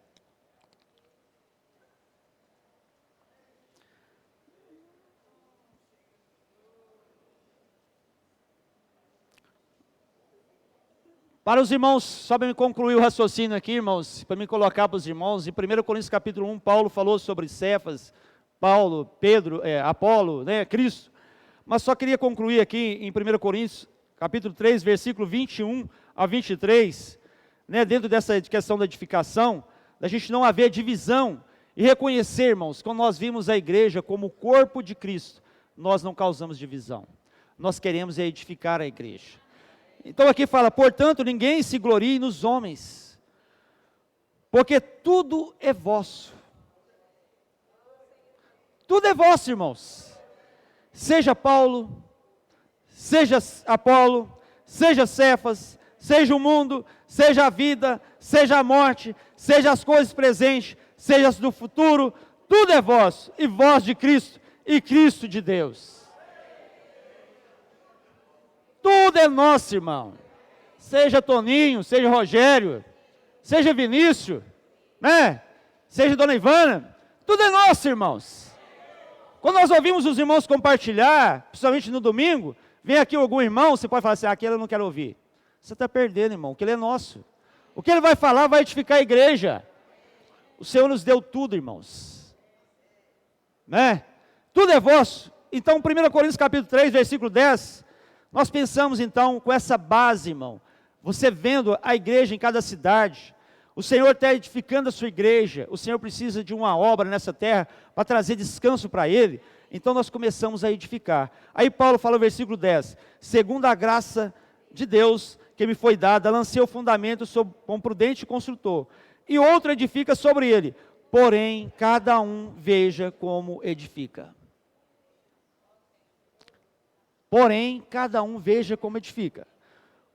Para os irmãos, só para me concluir o raciocínio aqui, irmãos, para me colocar para os irmãos, em 1 Coríntios capítulo 1, Paulo falou sobre Cefas, Paulo, Pedro, Apolo, Cristo. Mas só queria concluir aqui em 1 Coríntios capítulo 3, versículo 21 a 23, dentro dessa questão da edificação, da gente não haver divisão e reconhecer, irmãos, quando nós vimos a igreja como o corpo de Cristo, nós não causamos divisão, nós queremos edificar a igreja. Então aqui fala, portanto, ninguém se glorie nos homens, porque tudo é vosso. Tudo é vosso, irmãos. Seja Paulo, seja Apolo, seja Cefas, seja o mundo, seja a vida, seja a morte, seja as coisas presentes, seja as do futuro, tudo é vosso, e vós de Cristo, e Cristo de Deus. Tudo é nosso, irmão. Seja Toninho, seja Rogério, seja Vinícius, seja Dona Ivana, tudo é nosso, irmãos. Quando nós ouvimos os irmãos compartilhar, principalmente no domingo, vem aqui algum irmão, você pode falar assim, aquele eu não quero ouvir. Você está perdendo, irmão, porque ele é nosso. O que ele vai falar vai edificar a igreja. O Senhor nos deu tudo, irmãos. Tudo é vosso. Então, 1 Coríntios capítulo 3, versículo 10, nós pensamos então com essa base, irmão, você vendo a igreja em cada cidade, o Senhor está edificando a sua igreja, o Senhor precisa de uma obra nessa terra para trazer descanso para Ele, então nós começamos a edificar. Aí Paulo fala no versículo 10, segundo a graça de Deus que me foi dada, lancei o fundamento com prudente construtor, e outro edifica sobre ele, porém cada um veja como edifica. Porém, cada um veja como edifica.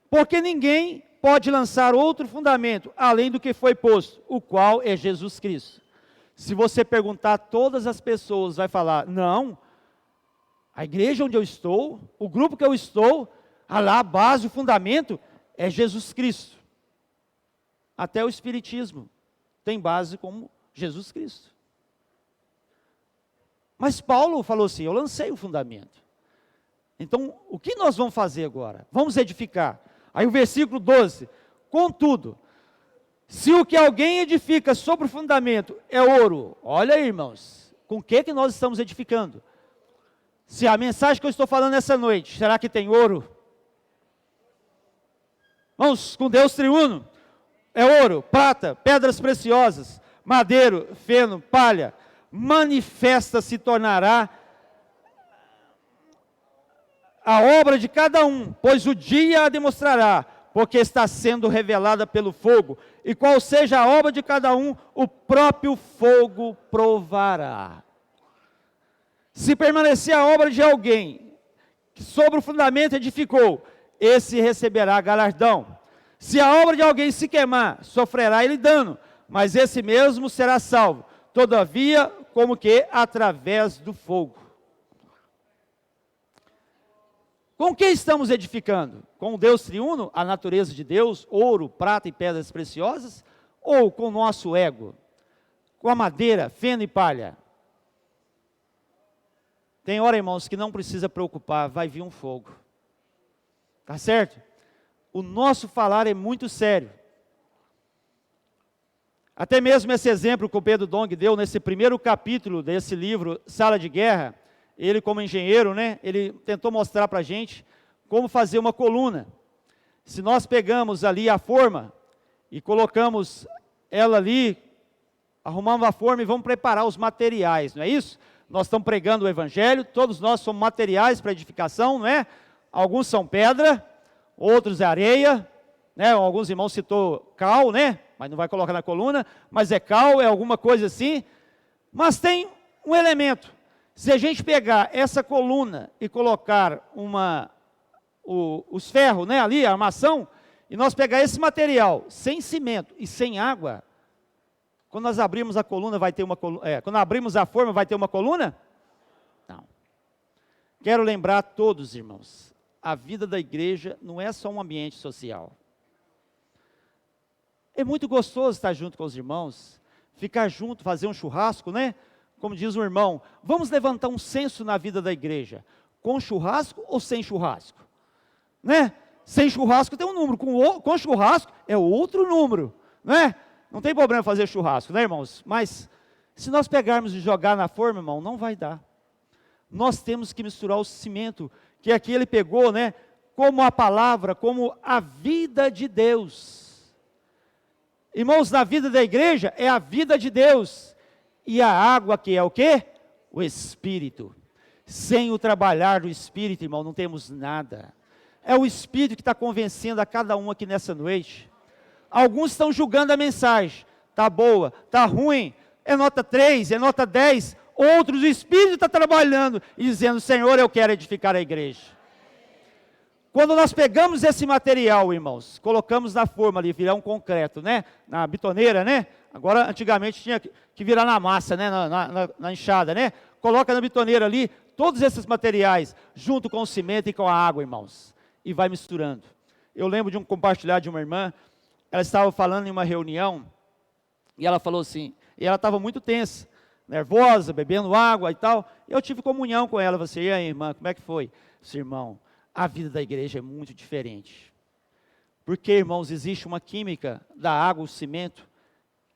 Porque ninguém pode lançar outro fundamento, além do que foi posto, o qual é Jesus Cristo. Se você perguntar, todas as pessoas vai falar, não, a igreja onde eu estou, o grupo que eu estou, lá a base, o fundamento, é Jesus Cristo. Até o Espiritismo tem base como Jesus Cristo. Mas Paulo falou assim, eu lancei o fundamento. Então, o que nós vamos fazer agora? Vamos edificar. Aí o versículo 12, contudo, se o que alguém edifica sobre o fundamento é ouro, olha aí, irmãos, com o que nós estamos edificando? Se a mensagem que eu estou falando essa noite, será que tem ouro? Vamos, com Deus triuno, é ouro, prata, pedras preciosas, madeiro, feno, palha, manifesta se tornará a obra de cada um, pois o dia a demonstrará, porque está sendo revelada pelo fogo, e qual seja a obra de cada um, o próprio fogo provará. Se permanecer a obra de alguém, que sobre o fundamento edificou, esse receberá galardão. Se a obra de alguém se queimar, sofrerá ele dano, mas esse mesmo será salvo, todavia, como que através do fogo. Com quem estamos edificando? Com o Deus triuno, a natureza de Deus, ouro, prata e pedras preciosas? Ou com o nosso ego? Com a madeira, feno e palha? Tem hora, irmãos, que não precisa preocupar, vai vir um fogo. Tá certo? O nosso falar é muito sério. Até mesmo esse exemplo que o Pedro Dong deu nesse primeiro capítulo desse livro, Sala de Guerra, ele como engenheiro, ele tentou mostrar para a gente como fazer uma coluna. Se nós pegamos ali a forma e colocamos ela ali, arrumamos a forma e vamos preparar os materiais, não é isso? Nós estamos pregando o Evangelho, todos nós somos materiais para edificação, não é? Alguns são pedra, outros é areia, né? Alguns irmãos citou cal, né? Mas não vai colocar na coluna, mas é cal, é alguma coisa assim. Mas tem um elemento, se a gente pegar essa coluna e colocar os ferros, né, ali, a armação, e nós pegar esse material sem cimento e sem água, quando nós abrimos a coluna, vai ter uma coluna, quando abrimos a forma, vai ter uma coluna? Não. Quero lembrar a todos, irmãos, a vida da igreja não é só um ambiente social. É muito gostoso estar junto com os irmãos, ficar junto, fazer um churrasco, né? Como diz um irmão, vamos levantar um censo na vida da igreja, com churrasco ou sem churrasco? Né? Sem churrasco tem um número, com churrasco é outro número, né? Não tem problema fazer churrasco, né, irmãos? Mas se nós pegarmos e jogar na forma, irmão, não vai dar. Nós temos que misturar o cimento, que aqui ele pegou, né? Como a palavra, como a vida de Deus. Irmãos, na vida da igreja é a vida de Deus. E a água que é o quê? O Espírito. Sem o trabalhar do Espírito, irmão, não temos nada. É o Espírito que está convencendo a cada um aqui nessa noite. Alguns estão julgando a mensagem, está boa, está ruim, é nota 3, é nota 10. Outros, o Espírito está trabalhando e dizendo, Senhor, eu quero edificar a igreja. Quando nós pegamos esse material, irmãos, colocamos na forma ali, virar um concreto, né? Na bitoneira, né? Agora, antigamente tinha que virar na massa, né? Na enxada, né? Coloca na bitoneira ali, todos esses materiais, junto com o cimento e com a água, irmãos. E vai misturando. Eu lembro de um compartilhar de uma irmã, ela estava falando em uma reunião, e ela falou assim, e ela estava muito tensa, nervosa, bebendo água e tal. Eu tive comunhão com ela, você, e aí, irmã, como é que foi? Disse, irmão, a vida da igreja é muito diferente. Porque, irmãos, existe uma química da água, o cimento,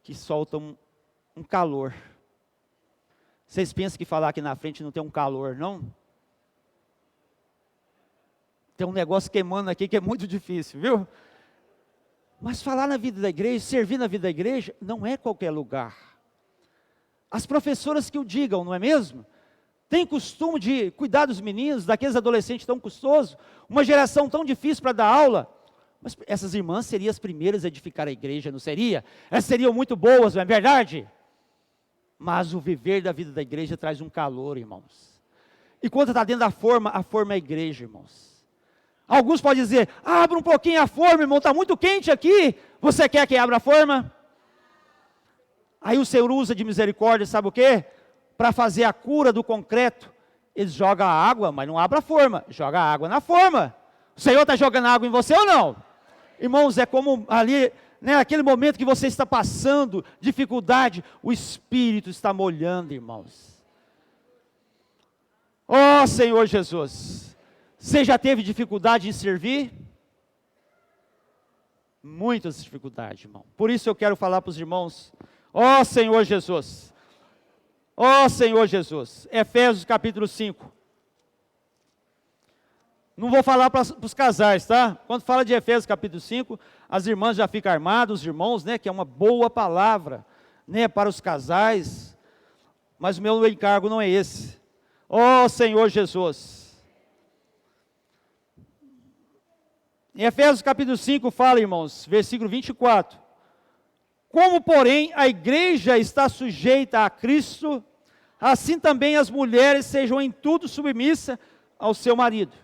que solta um calor. Vocês pensam que falar aqui na frente não tem um calor, não? Tem um negócio queimando aqui que é muito difícil, viu? Mas falar na vida da igreja, servir na vida da igreja, não é qualquer lugar. As professoras que o digam, não é mesmo? Tem costume de cuidar dos meninos, daqueles adolescentes tão custosos, uma geração tão difícil para dar aula. Mas essas irmãs seriam as primeiras a edificar a igreja, não seria? Elas seriam muito boas, não é verdade? Mas o viver da vida da igreja traz um calor, irmãos. E quando está dentro da forma, a forma é a igreja, irmãos. Alguns podem dizer, abra um pouquinho a forma, irmão, está muito quente aqui. Você quer que abra a forma? Aí o Senhor usa de misericórdia, sabe o quê? Para fazer a cura do concreto. Ele joga a água, mas não abre a forma. Joga a água na forma. O Senhor está jogando água em você ou não? Irmãos, é como ali, né, aquele momento que você está passando dificuldade, o Espírito está molhando, irmãos. Ó Senhor Jesus, você já teve dificuldade em servir? Muitas dificuldades, irmão. Por isso eu quero falar para os irmãos, ó Senhor Jesus, ó Senhor Jesus, Efésios capítulo 5. Não vou falar para os casais, tá? Quando fala de Efésios capítulo 5, as irmãs já ficam armadas, os irmãos, né? Que é uma boa palavra, né? Para os casais. Mas o meu encargo não é esse. Ó Senhor Jesus. Em Efésios capítulo 5 fala, irmãos, versículo 24. Como, porém, a igreja está sujeita a Cristo, assim também as mulheres sejam em tudo submissas ao seu marido.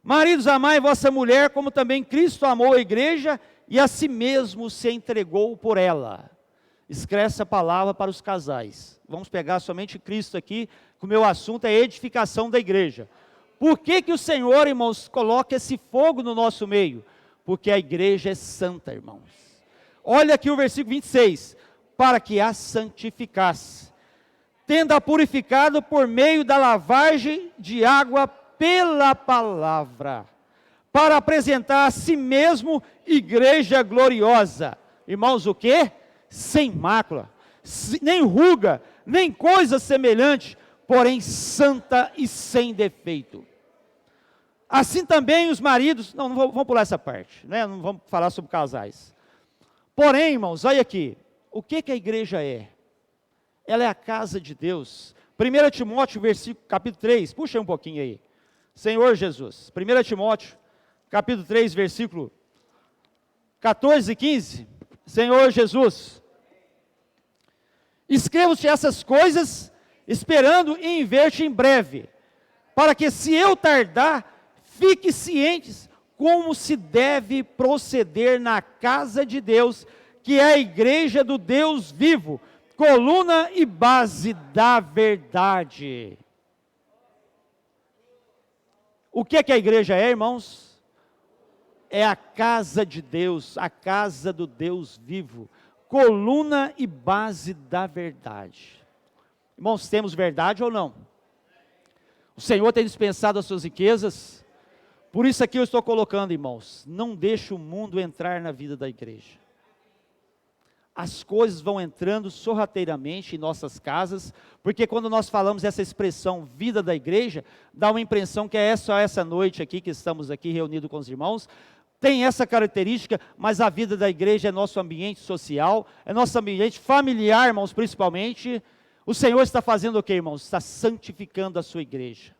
Maridos, amai vossa mulher, como também Cristo amou a igreja e a si mesmo se entregou por ela. Escreve essa palavra para os casais. Vamos pegar somente Cristo aqui, que o meu assunto é edificação da igreja. Por que que o Senhor, irmãos, coloca esse fogo no nosso meio? Porque a igreja é santa, irmãos. Olha aqui o versículo 26. Para que a santificasse, tendo-a purificado por meio da lavagem de água pela palavra, para apresentar a si mesmo igreja gloriosa. Irmãos, o quê? Sem mácula, nem ruga, nem coisa semelhante, porém santa e sem defeito. Assim também os maridos, não vamos pular essa parte, né? Não vamos falar sobre casais. Porém, irmãos, olha aqui, o que que a igreja é? Ela é a casa de Deus. 1 Timóteo, capítulo 3, puxa um pouquinho aí. Senhor Jesus, 1 Timóteo, capítulo 3, versículo 14 e 15. Senhor Jesus, escrevo-te essas coisas, esperando em ver-te em breve, para que, se eu tardar, fique cientes como se deve proceder na casa de Deus, que é a igreja do Deus vivo, coluna e base da verdade. O que é que a igreja é, irmãos? É a casa de Deus, a casa do Deus vivo, coluna e base da verdade. Irmãos, temos verdade ou não? O Senhor tem dispensado as suas riquezas. Por isso aqui eu estou colocando, irmãos, não deixe o mundo entrar na vida da igreja. As coisas vão entrando sorrateiramente em nossas casas, porque quando nós falamos essa expressão vida da igreja, dá uma impressão que é só essa noite aqui, que estamos aqui reunidos com os irmãos, tem essa característica, mas a vida da igreja é nosso ambiente social, é nosso ambiente familiar, irmãos, principalmente. O Senhor está fazendo o que, irmãos? Está santificando a sua igreja.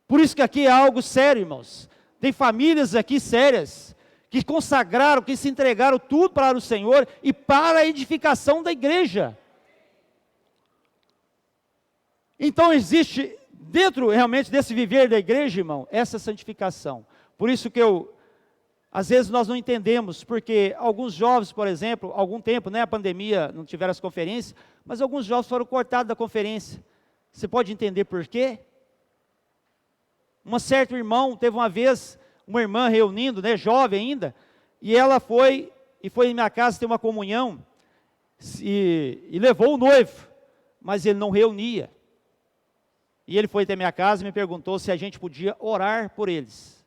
Por isso que aqui é algo sério, irmãos. Tem famílias aqui sérias, que consagraram, que se entregaram tudo para o Senhor e para a edificação da igreja. Então existe, dentro realmente desse viver da igreja, irmão, essa santificação. Por isso que às vezes nós não entendemos, porque alguns jovens, por exemplo, algum tempo, a pandemia, não tiveram as conferências, mas alguns jovens foram cortados da conferência. Você pode entender por quê? Um certo irmão, teve uma vez, uma irmã reunindo, jovem ainda, e ela foi em minha casa ter uma comunhão, e levou o noivo, mas ele não reunia. E ele foi até minha casa e me perguntou se a gente podia orar por eles.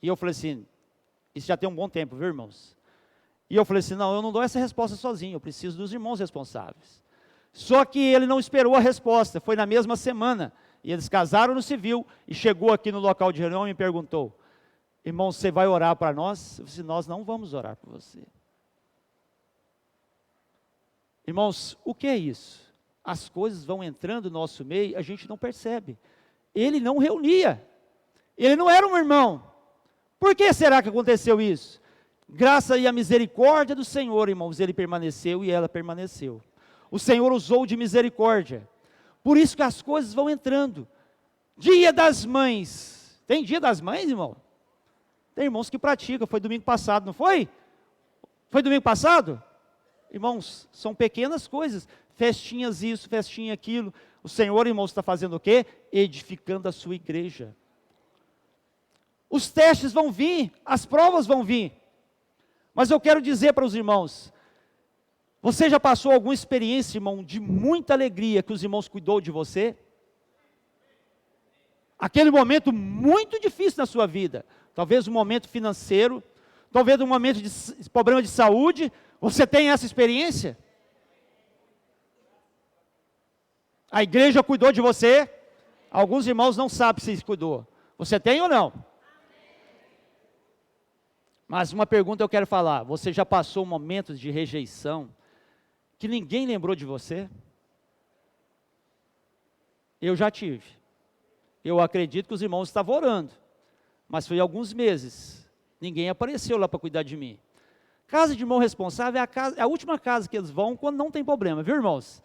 E eu falei assim, isso já tem um bom tempo, viu, irmãos? E eu falei assim, não, eu não dou essa resposta sozinho, eu preciso dos irmãos responsáveis. Só que ele não esperou a resposta, foi na mesma semana. E eles casaram no civil, e chegou aqui no local de reunião e me perguntou, irmão, você vai orar para nós? Eu disse, nós não vamos orar por você. Irmãos, o que é isso? As coisas vão entrando no nosso meio, a gente não percebe. Ele não reunia, ele não era um irmão. Por que será que aconteceu isso? Graças e a misericórdia do Senhor, irmãos, ele permaneceu e ela permaneceu. O Senhor usou de misericórdia. Por isso que as coisas vão entrando. Dia das Mães. Tem Dia das Mães, irmão? Tem irmãos que praticam. Foi domingo passado, não foi? Foi domingo passado? Irmãos, são pequenas coisas. Festinhas isso, festinha aquilo. O Senhor, irmãos, está fazendo o quê? Edificando a sua igreja. Os testes vão vir, as provas vão vir. Mas eu quero dizer para os irmãos, você já passou alguma experiência, irmão, de muita alegria que os irmãos cuidou de você? Aquele momento muito difícil na sua vida, talvez um momento financeiro, talvez um momento de problema de saúde, você tem essa experiência? A igreja cuidou de você? Alguns irmãos não sabem se cuidou. Você tem ou não? Mas uma pergunta eu quero falar, você já passou momentos de rejeição, que ninguém lembrou de você? Eu já tive. Eu acredito que os irmãos estavam orando, mas foi alguns meses, ninguém apareceu lá para cuidar de mim. Casa de irmão responsável é a última casa que eles vão quando não tem problema, viu, irmãos?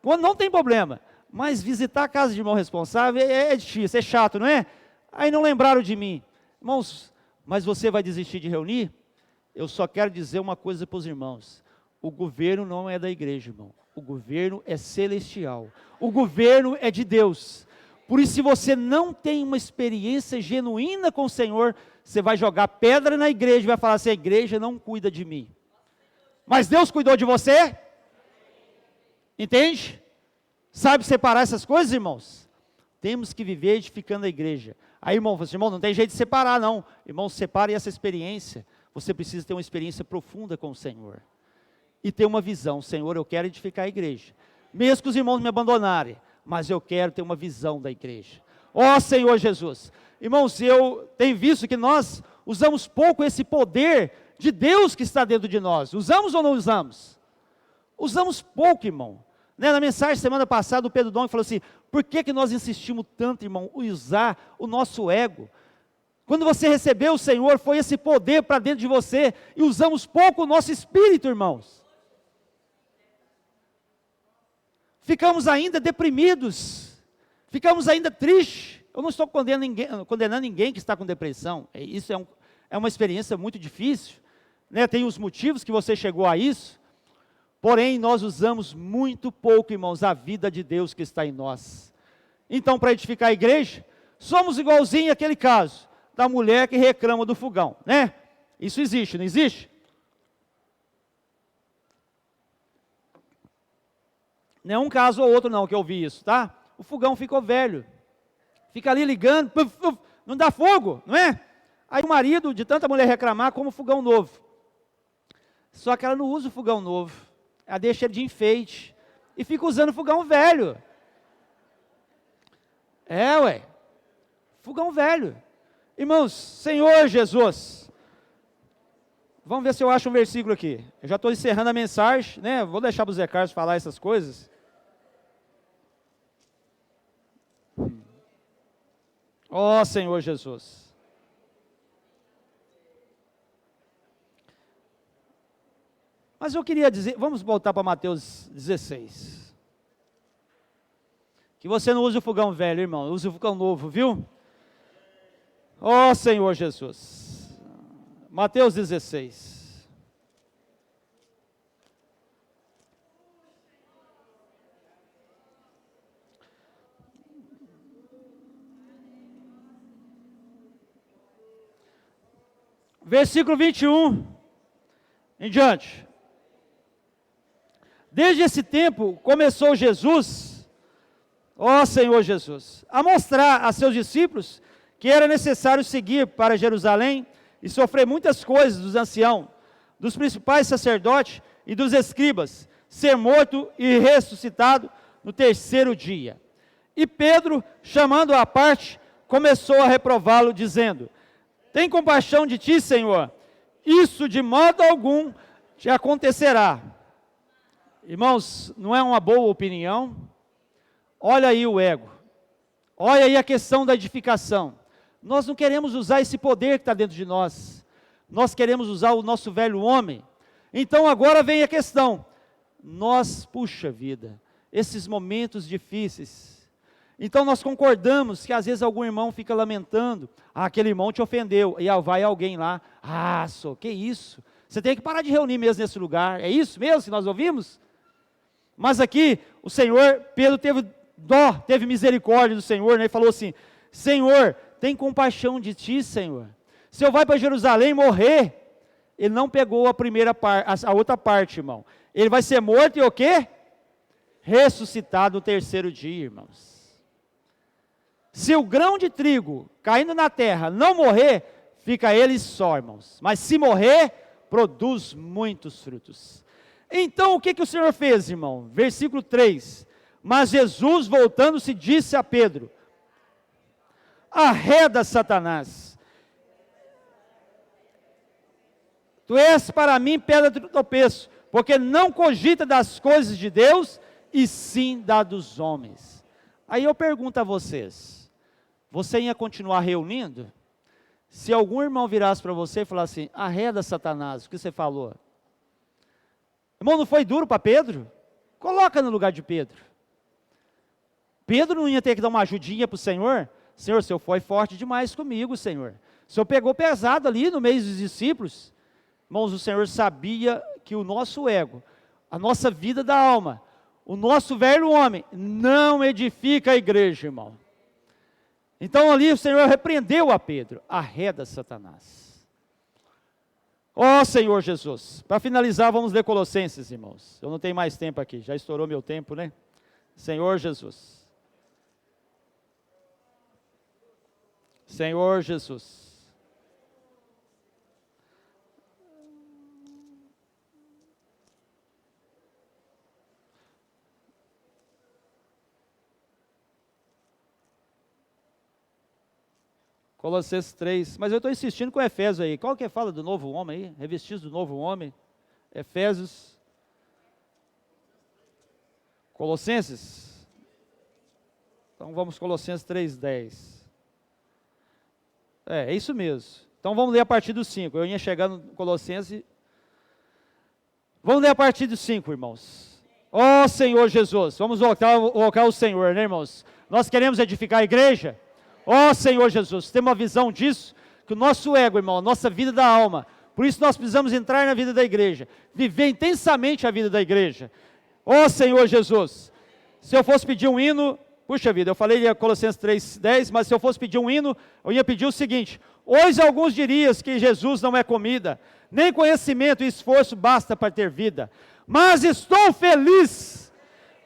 Quando não tem problema, mas visitar a casa de irmão responsável é difícil, é chato, não é? Aí não lembraram de mim. Irmãos, mas você vai desistir de reunir? Eu só quero dizer uma coisa para os irmãos. O governo não é da igreja, irmão. O governo é celestial. O governo é de Deus. Por isso, se você não tem uma experiência genuína com o Senhor, você vai jogar pedra na igreja e vai falar assim, a igreja não cuida de mim. Mas Deus cuidou de você? Entende? Sabe separar essas coisas, irmãos? Temos que viver edificando a igreja. Aí, irmão, você, irmão, não tem jeito de separar, não. Irmão, separe essa experiência. Você precisa ter uma experiência profunda com o Senhor. E ter uma visão, Senhor, eu quero edificar a igreja. Mesmo que os irmãos me abandonarem, mas eu quero ter uma visão da igreja. Ó Senhor Jesus. Irmãos, eu tenho visto que nós usamos pouco esse poder de Deus que está dentro de nós. Usamos ou não usamos? Usamos pouco, irmão. Né? Na mensagem semana passada, o Pedro Dom falou assim, por que nós insistimos tanto, irmão, em usar o nosso ego? Quando você recebeu o Senhor, foi esse poder para dentro de você, e usamos pouco o nosso espírito, irmãos. Ficamos ainda deprimidos, ficamos ainda tristes. Eu não estou condenando ninguém que está com depressão, isso é uma experiência muito difícil, né? Tem os motivos que você chegou a isso, porém nós usamos muito pouco, irmãos, a vida de Deus que está em nós. Então, para edificar a igreja, somos igualzinho àquele caso, da mulher que reclama do fogão, né? Isso existe, não existe? Não é um caso ou outro não que eu vi isso, tá? O fogão ficou velho, fica ali ligando, puf, puf, não dá fogo, não é? Aí o marido, de tanta mulher reclamar, como fogão novo. Só que ela não usa o fogão novo, ela deixa ele de enfeite, e fica usando o fogão velho. Fogão velho. Irmãos, Senhor Jesus, vamos ver se eu acho um versículo aqui. Eu já estou encerrando a mensagem, né? Vou deixar para o Zé Carlos falar essas coisas. Ó Senhor Jesus. Mas eu queria dizer, vamos voltar para Mateus 16. Que você não use o fogão velho, irmão, use o fogão novo, viu? Ó Senhor Jesus. Mateus 16. Versículo 21 em diante. Desde esse tempo começou Jesus, ó Senhor Jesus, a mostrar a seus discípulos que era necessário seguir para Jerusalém e sofrer muitas coisas dos anciãos, dos principais sacerdotes e dos escribas, ser morto e ressuscitado no terceiro dia. E Pedro, chamando-o à parte, começou a reprová-lo, dizendo, tem compaixão de ti, Senhor, isso de modo algum te acontecerá. Irmãos, não é uma boa opinião? Olha aí o ego, olha aí a questão da edificação. Nós não queremos usar esse poder que está dentro de nós, nós queremos usar o nosso velho homem. Então agora vem a questão, puxa vida, esses momentos difíceis, então nós concordamos que às vezes algum irmão fica lamentando, aquele irmão te ofendeu, e vai alguém lá, que isso, você tem que parar de reunir mesmo nesse lugar, é isso mesmo que nós ouvimos? Mas aqui, o Senhor, Pedro teve dó, teve misericórdia do Senhor, né? Ele falou assim, Senhor, tem compaixão de ti, Senhor. Se eu vai para Jerusalém morrer, ele não pegou a outra parte, irmão. Ele vai ser morto e o quê? Ressuscitado no terceiro dia, irmãos. Se o grão de trigo caindo na terra não morrer, fica ele só, irmãos. Mas se morrer, produz muitos frutos. Então, o que o Senhor fez, irmão? Versículo 3. Mas Jesus, voltando-se, disse a Pedro, arreda, Satanás, tu és para mim pedra de tropeço, porque não cogita das coisas de Deus, e sim da dos homens. Aí eu pergunto a vocês, você ia continuar reunindo? Se algum irmão virasse para você e falasse assim, arreda, Satanás, o que você falou? Irmão, não foi duro para Pedro? Coloca no lugar de Pedro. Pedro não ia ter que dar uma ajudinha para o Senhor? Senhor, o Senhor foi forte demais comigo, Senhor. O Senhor pegou pesado ali no meio dos discípulos. Irmãos, o Senhor sabia que o nosso ego, a nossa vida da alma, o nosso velho homem, não edifica a igreja, irmão. Então ali o Senhor repreendeu a Pedro, arreda, Satanás. Ó Senhor Jesus, para finalizar vamos ler Colossenses, irmãos. Eu não tenho mais tempo aqui, já estourou meu tempo, né? Senhor Jesus. Senhor Jesus. Colossenses 3. Mas eu estou insistindo com Efésios aí. Qual que fala do novo homem aí? Revestidos do novo homem. Efésios. Colossenses. Então vamos Colossenses 3:10. É isso mesmo. Então vamos ler a partir do 5. Eu ia chegando no Colossenses. Vamos ler a partir do 5, irmãos. Ó Senhor Jesus. Vamos colocar o Senhor, né, irmãos? Nós queremos edificar a igreja. Ó Senhor Jesus. Temos uma visão disso. Que o nosso ego, irmão, a nossa vida da alma. Por isso nós precisamos entrar na vida da igreja. Viver intensamente a vida da igreja. Ó Senhor Jesus. Se eu fosse pedir um hino... Puxa vida, eu falei de Colossenses 3:10, mas se eu fosse pedir um hino, eu ia pedir o seguinte: hoje alguns diriam que Jesus não é comida, nem conhecimento e esforço basta para ter vida, mas estou feliz,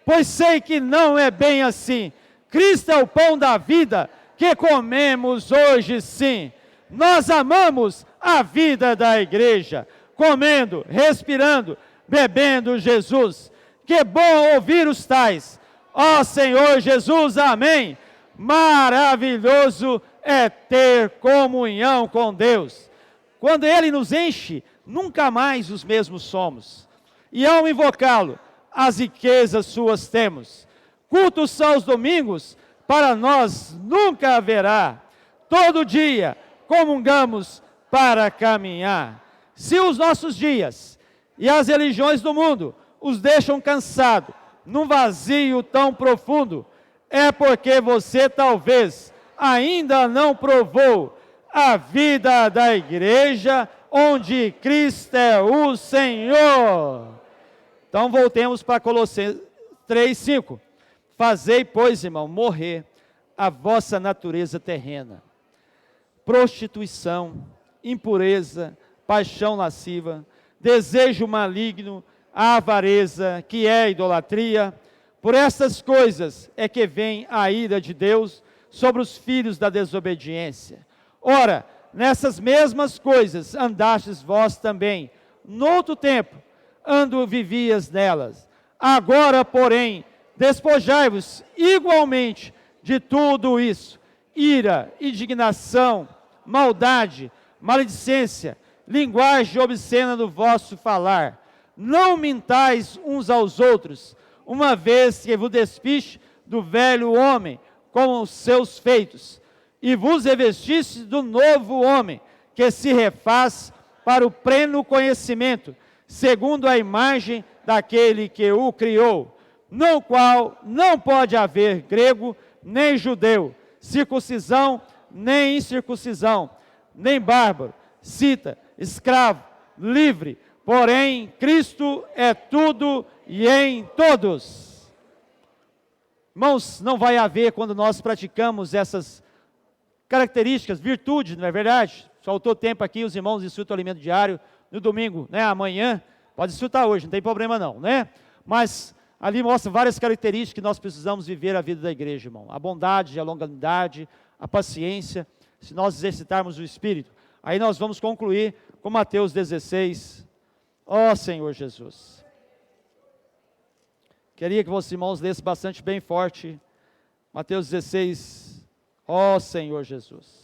pois sei que não é bem assim. Cristo é o pão da vida, que comemos hoje sim. Nós amamos a vida da igreja, comendo, respirando, bebendo Jesus. Que bom ouvir os tais. Ó Senhor Jesus, amém. Maravilhoso é ter comunhão com Deus. Quando Ele nos enche, nunca mais os mesmos somos. E ao invocá-lo, as riquezas suas temos. Cultos são os domingos, para nós nunca haverá. Todo dia comungamos para caminhar. Se os nossos dias e as religiões do mundo os deixam cansados, num vazio tão profundo, é porque você talvez ainda não provou a vida da igreja, onde Cristo é o Senhor. Então voltemos para Colossenses 3:5. Fazei, pois, irmão, morrer a vossa natureza terrena. Prostituição, impureza, paixão lasciva, desejo maligno, a avareza, que é a idolatria. Por estas coisas é que vem a ira de Deus sobre os filhos da desobediência. Ora, nessas mesmas coisas andastes vós também, noutro tempo, vivias nelas. Agora, porém, despojai-vos igualmente de tudo isso: ira, indignação, maldade, maledicência, linguagem obscena do vosso falar. Não mintais uns aos outros, uma vez que vos despiste do velho homem com os seus feitos, e vos revestiste do novo homem, que se refaz para o pleno conhecimento, segundo a imagem daquele que o criou, no qual não pode haver grego nem judeu, circuncisão nem incircuncisão, nem bárbaro, cita, escravo, livre, porém, Cristo é tudo e em todos. Irmãos, não vai haver, quando nós praticamos essas características, virtudes, não é verdade? Faltou tempo aqui, os irmãos desfrutam o alimento diário no domingo, né? Amanhã, pode desfrutar hoje, não tem problema não, né? Mas ali mostra várias características que nós precisamos viver a vida da igreja, irmão. A bondade, a longanimidade, a paciência, se nós exercitarmos o Espírito. Aí nós vamos concluir com Mateus 16, ó Senhor Jesus. Queria que vocês irmãos lessem bastante bem forte. Mateus 16, ó Senhor Jesus.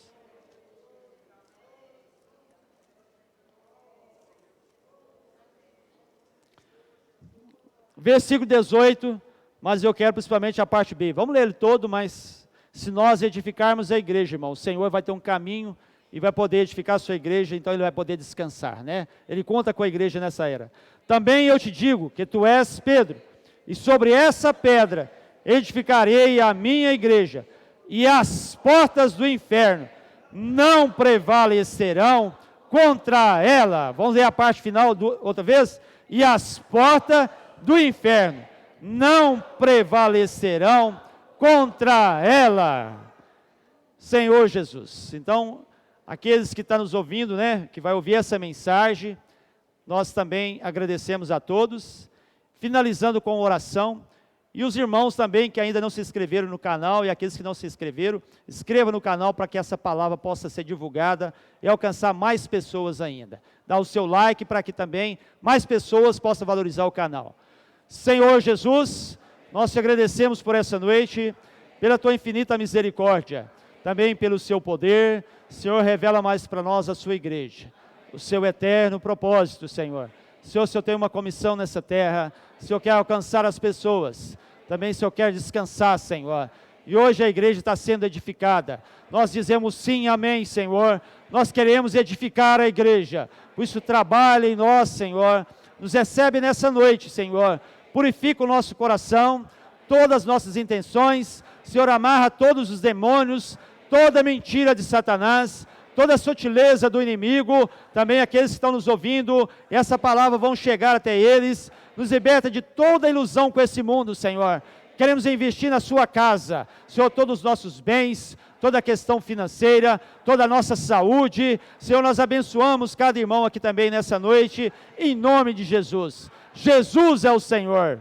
Versículo 18, mas eu quero principalmente a parte B. Vamos ler ele todo, mas se nós edificarmos a igreja, irmão, o Senhor vai ter um caminho e vai poder edificar a sua igreja, então ele vai poder descansar, né? Ele conta com a igreja nessa era. Também eu te digo que tu és Pedro, e sobre essa pedra edificarei a minha igreja, e as portas do inferno não prevalecerão contra ela. Vamos ler a parte final outra vez? E as portas do inferno não prevalecerão contra ela. Senhor Jesus. Então, aqueles que estão nos ouvindo, né, que vai ouvir essa mensagem, nós também agradecemos a todos, finalizando com oração, e os irmãos também que ainda não se inscreveram no canal, e aqueles que não se inscreveram, inscreva no canal para que essa palavra possa ser divulgada e alcançar mais pessoas ainda. Dá o seu like para que também mais pessoas possam valorizar o canal. Senhor Jesus, nós te agradecemos por essa noite, pela tua infinita misericórdia. também pelo seu poder. Senhor, revela mais para nós a sua igreja, o seu eterno propósito, Senhor. Senhor, o Senhor tem uma comissão nessa terra, o Senhor quer alcançar as pessoas, também o Senhor quer descansar, Senhor. E hoje a igreja está sendo edificada. Nós dizemos sim, amém, Senhor. Nós queremos edificar a igreja. Por isso, trabalha em nós, Senhor. Nos recebe nessa noite, Senhor. Purifica o nosso coração, todas as nossas intenções. Senhor, amarra todos os demônios, toda mentira de Satanás, toda a sutileza do inimigo. Também aqueles que estão nos ouvindo, essa palavra vão chegar até eles. Nos liberta de toda ilusão com esse mundo, Senhor. Queremos investir na sua casa, Senhor, todos os nossos bens, toda a questão financeira, toda a nossa saúde. Senhor, nós abençoamos cada irmão aqui também nessa noite, em nome de Jesus. Jesus é o Senhor.